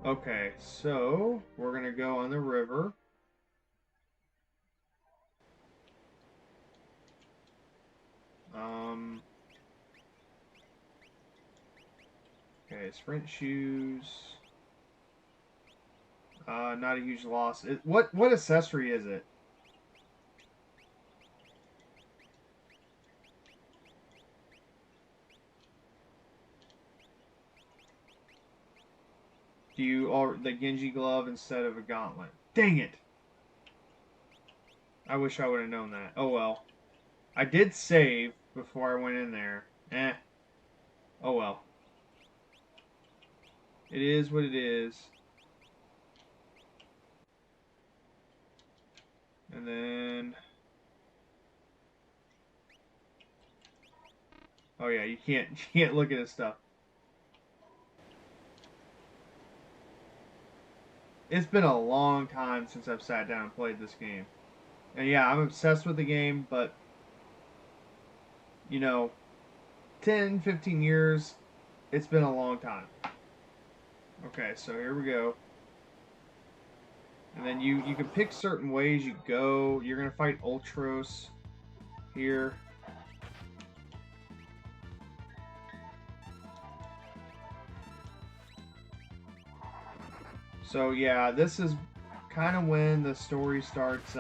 Okay, so we're going to go on the river. Okay, sprint shoes. Not a huge loss. What accessory is it? Do you or the Genji glove instead of a gauntlet? Dang it! I wish I would have known that. Oh well. I did save before I went in there. Oh well. It is what it is. And then... Oh yeah, you can't look at this stuff. It's been a long time since I've sat down and played this game. And yeah, I'm obsessed with the game, but 10, 15 years, it's been a long time. Okay, so here we go. And then you can pick certain ways you go. You're going to fight Ultros here. So yeah, this is kind of when the story starts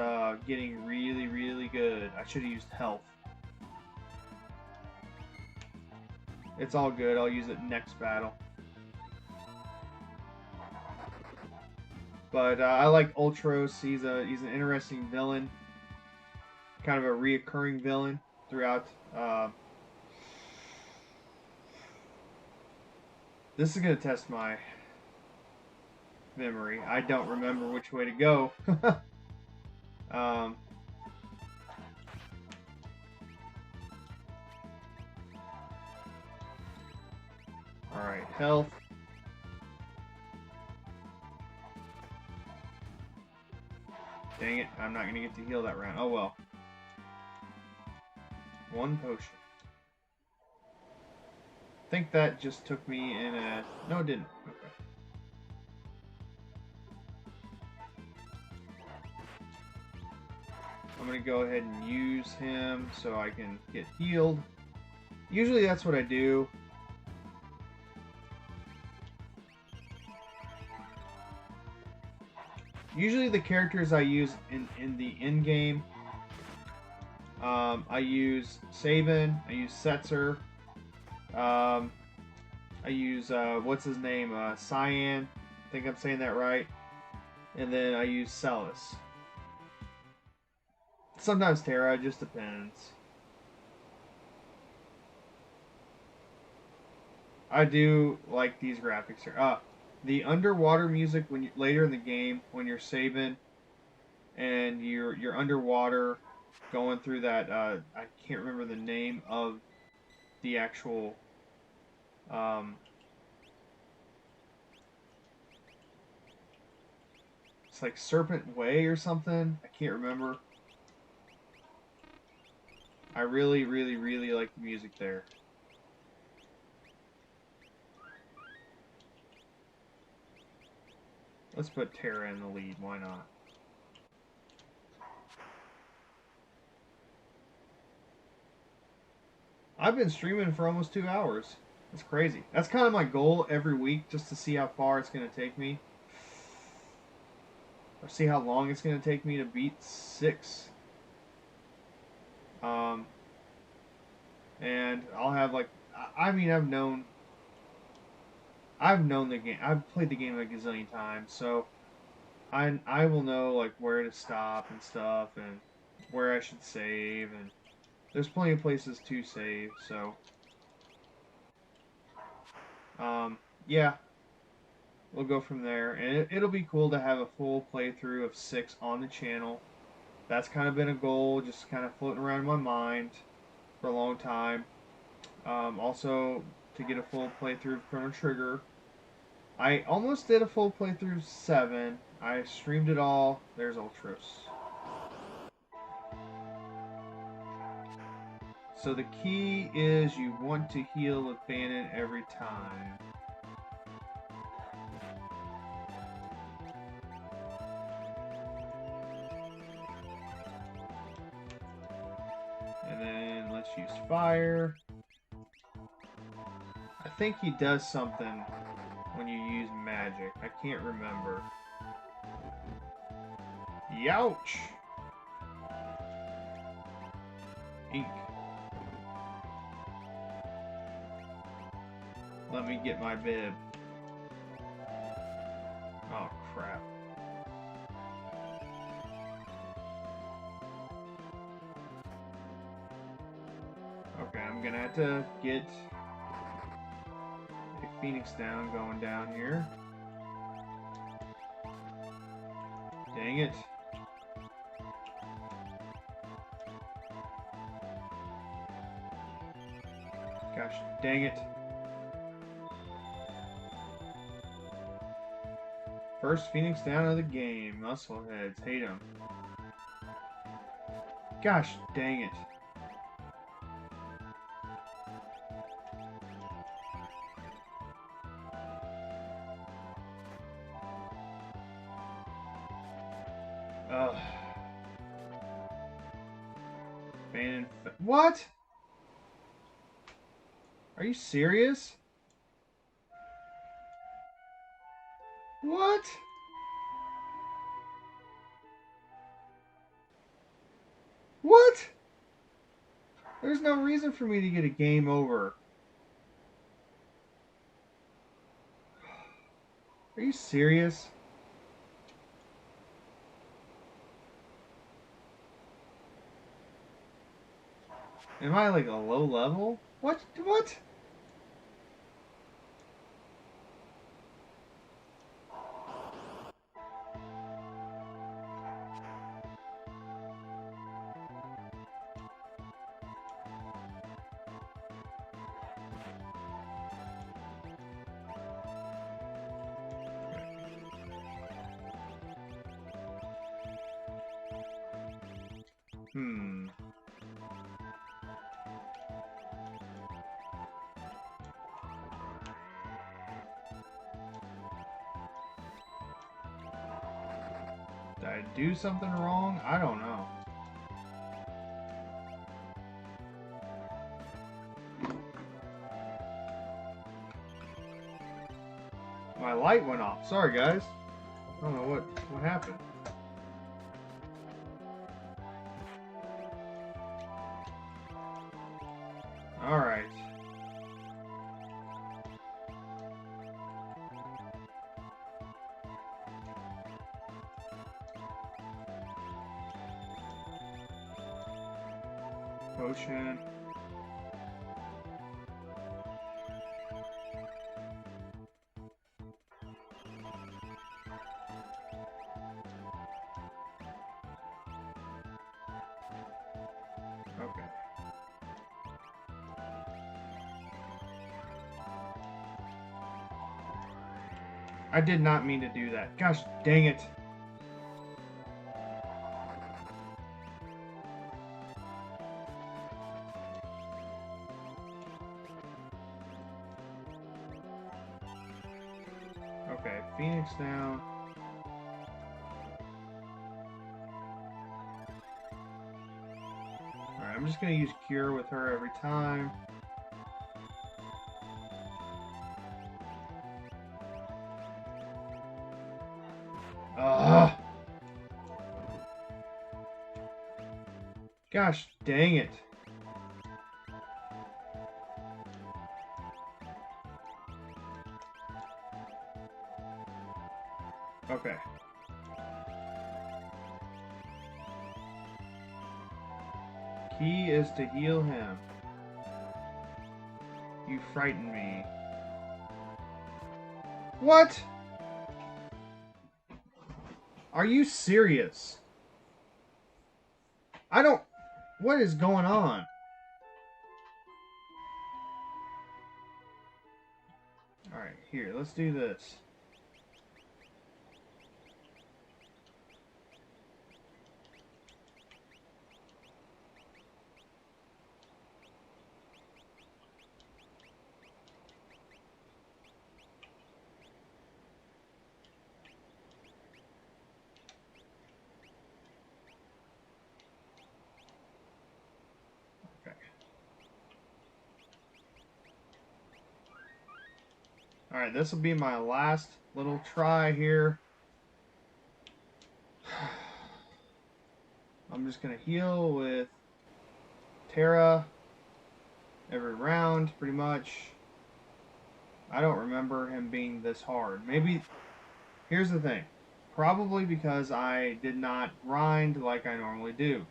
getting really, really good. I should have used health. It's all good. I'll use it next battle. But I like Ultros. He's an interesting villain, kind of a reoccurring villain throughout. This is gonna test my memory. I don't remember which way to go. Alright, health. Dang it, I'm not gonna get to heal that round. Oh well. One potion. I think that just took me in a... No, it didn't. Okay. I'm gonna go ahead and use him so I can get healed. Usually that's what I do. Usually the characters I use in the end game, I use Sabin, I use Setzer, I use, what's his name, Cyan, I think I'm saying that right, and then I use Celis. Sometimes Terra, it just depends. I do like these graphics here. The underwater music when you, later in the game when you're Sabin and you're underwater going through that I can't remember the name of the actual it's like Serpent Way or something. I can't remember. I really like the music there. Let's put Terra in the lead, why not? I've been streaming for almost 2 hours. That's crazy. That's kind of my goal every week, just to see how far it's going to take me. Or see how long it's going to take me to beat 6. And I'll have like, I mean, I've known the game. I've played the game a gazillion times, so I will know like where to stop and stuff, and where I should save, and there's plenty of places to save. So, yeah, we'll go from there, and it'll be cool to have a full playthrough of 6 on the channel. That's kind of been a goal, just kind of floating around in my mind for a long time. Also, to get a full playthrough of Chrono Trigger. I almost did a full playthrough of 7. I streamed it all. There's Ultros. So the key is you want to heal with Banon every time. And then let's use fire. I think he does something when you use magic. I can't remember. Youch! Ink. Let me get my bib. Oh, crap. Okay, I'm gonna have to get a Phoenix down going down here. Dang it. Gosh, dang it. First Phoenix down of the game. Muscleheads. Hate them. Gosh, dang it. Ugh. Banon. What? Are you serious? What? What? There's no reason for me to get a game over. Are you serious? Am I like a low level? What? What? Hmm. Did I do something wrong? I don't know. My light went off. Sorry, guys. I don't know what happened. All right. Potion. Okay. I did not mean to do that. Gosh dang it. Okay, Phoenix down. Alright, I'm just gonna use Cure with her every time. Ugh! Gosh dang it. Okay. Key is to heal him. You frighten me. What? Are you serious? I don't... What is going on? Alright, here, let's do this. Alright, this will be my last little try here. I'm just going to heal with Terra every round, pretty much. I don't remember him being this hard. Maybe, here's the thing. Probably because I did not grind like I normally do.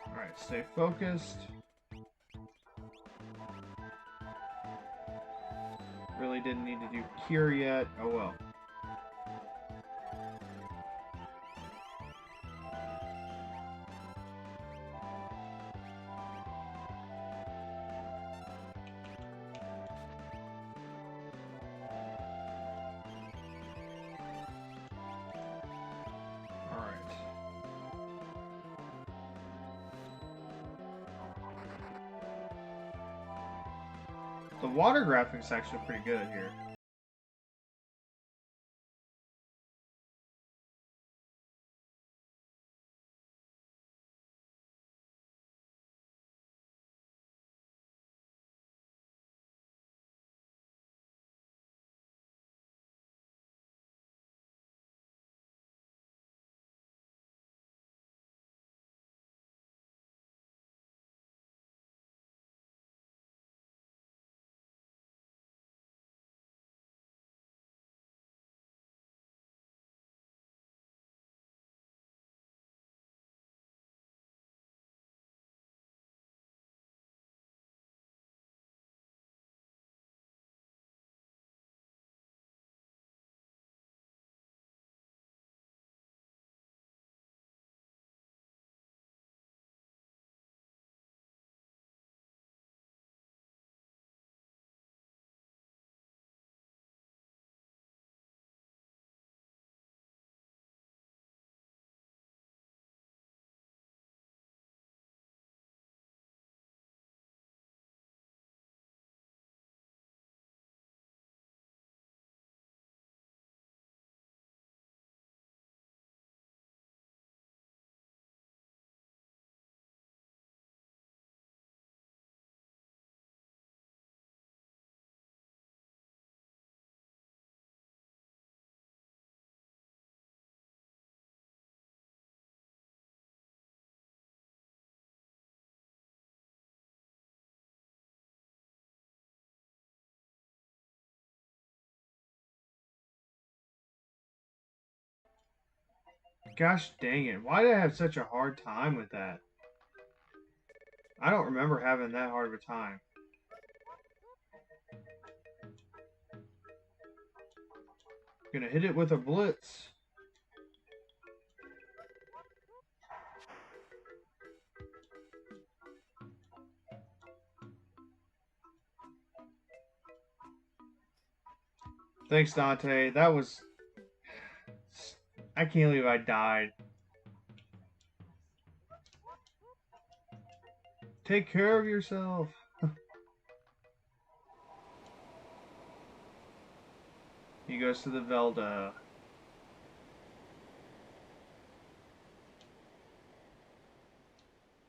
Alright, stay focused. Really didn't need to do Cure yet. Oh well. The water graphics actually pretty good here. Gosh dang it. Why did I have such a hard time with that? I don't remember having that hard of a time. Gonna hit it with a blitz. Thanks, Dante. That was... I can't believe I died. Take care of yourself. He goes to the Velda.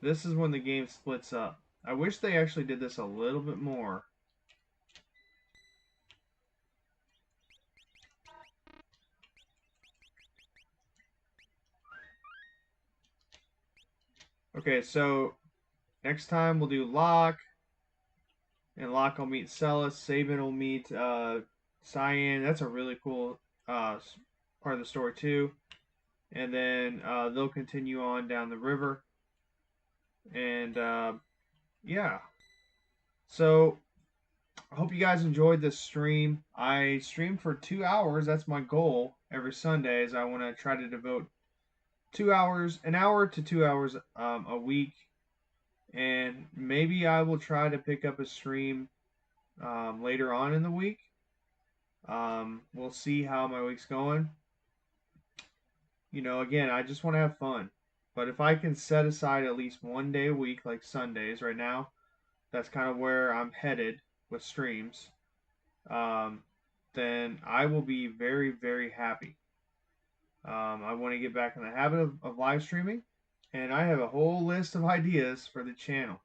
This is when the game splits up. I wish they actually did this a little bit more. Okay, so next time we'll do Locke, and Locke will meet Celis. Sabin will meet Cyan. That's a really cool part of the story too. And then they'll continue on down the river. And yeah, so I hope you guys enjoyed this stream. I stream for 2 hours. That's my goal every Sunday. Is I want to try to devote 2 hours, an hour to 2 hours a week, and maybe I will try to pick up a stream later on in the week. We'll see how my week's going. You know, again, I just want to have fun. But if I can set aside at least one day a week, like Sundays right now, that's kind of where I'm headed with streams, um, then I will be very, very happy. I want to get back in the habit of live streaming, and I have a whole list of ideas for the channel.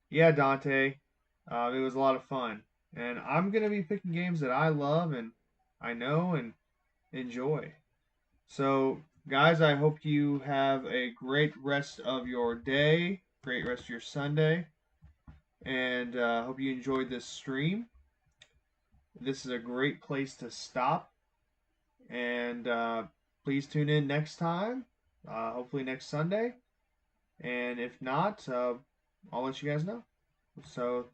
Yeah, Dante, it was a lot of fun, and I'm gonna be picking games that I love and I know and enjoy. So, guys, I hope you have a great rest of your day, great rest of your Sunday, and hope you enjoyed this stream. This is a great place to stop, and please tune in next time, hopefully next Sunday, and if not, I'll let you guys know. So,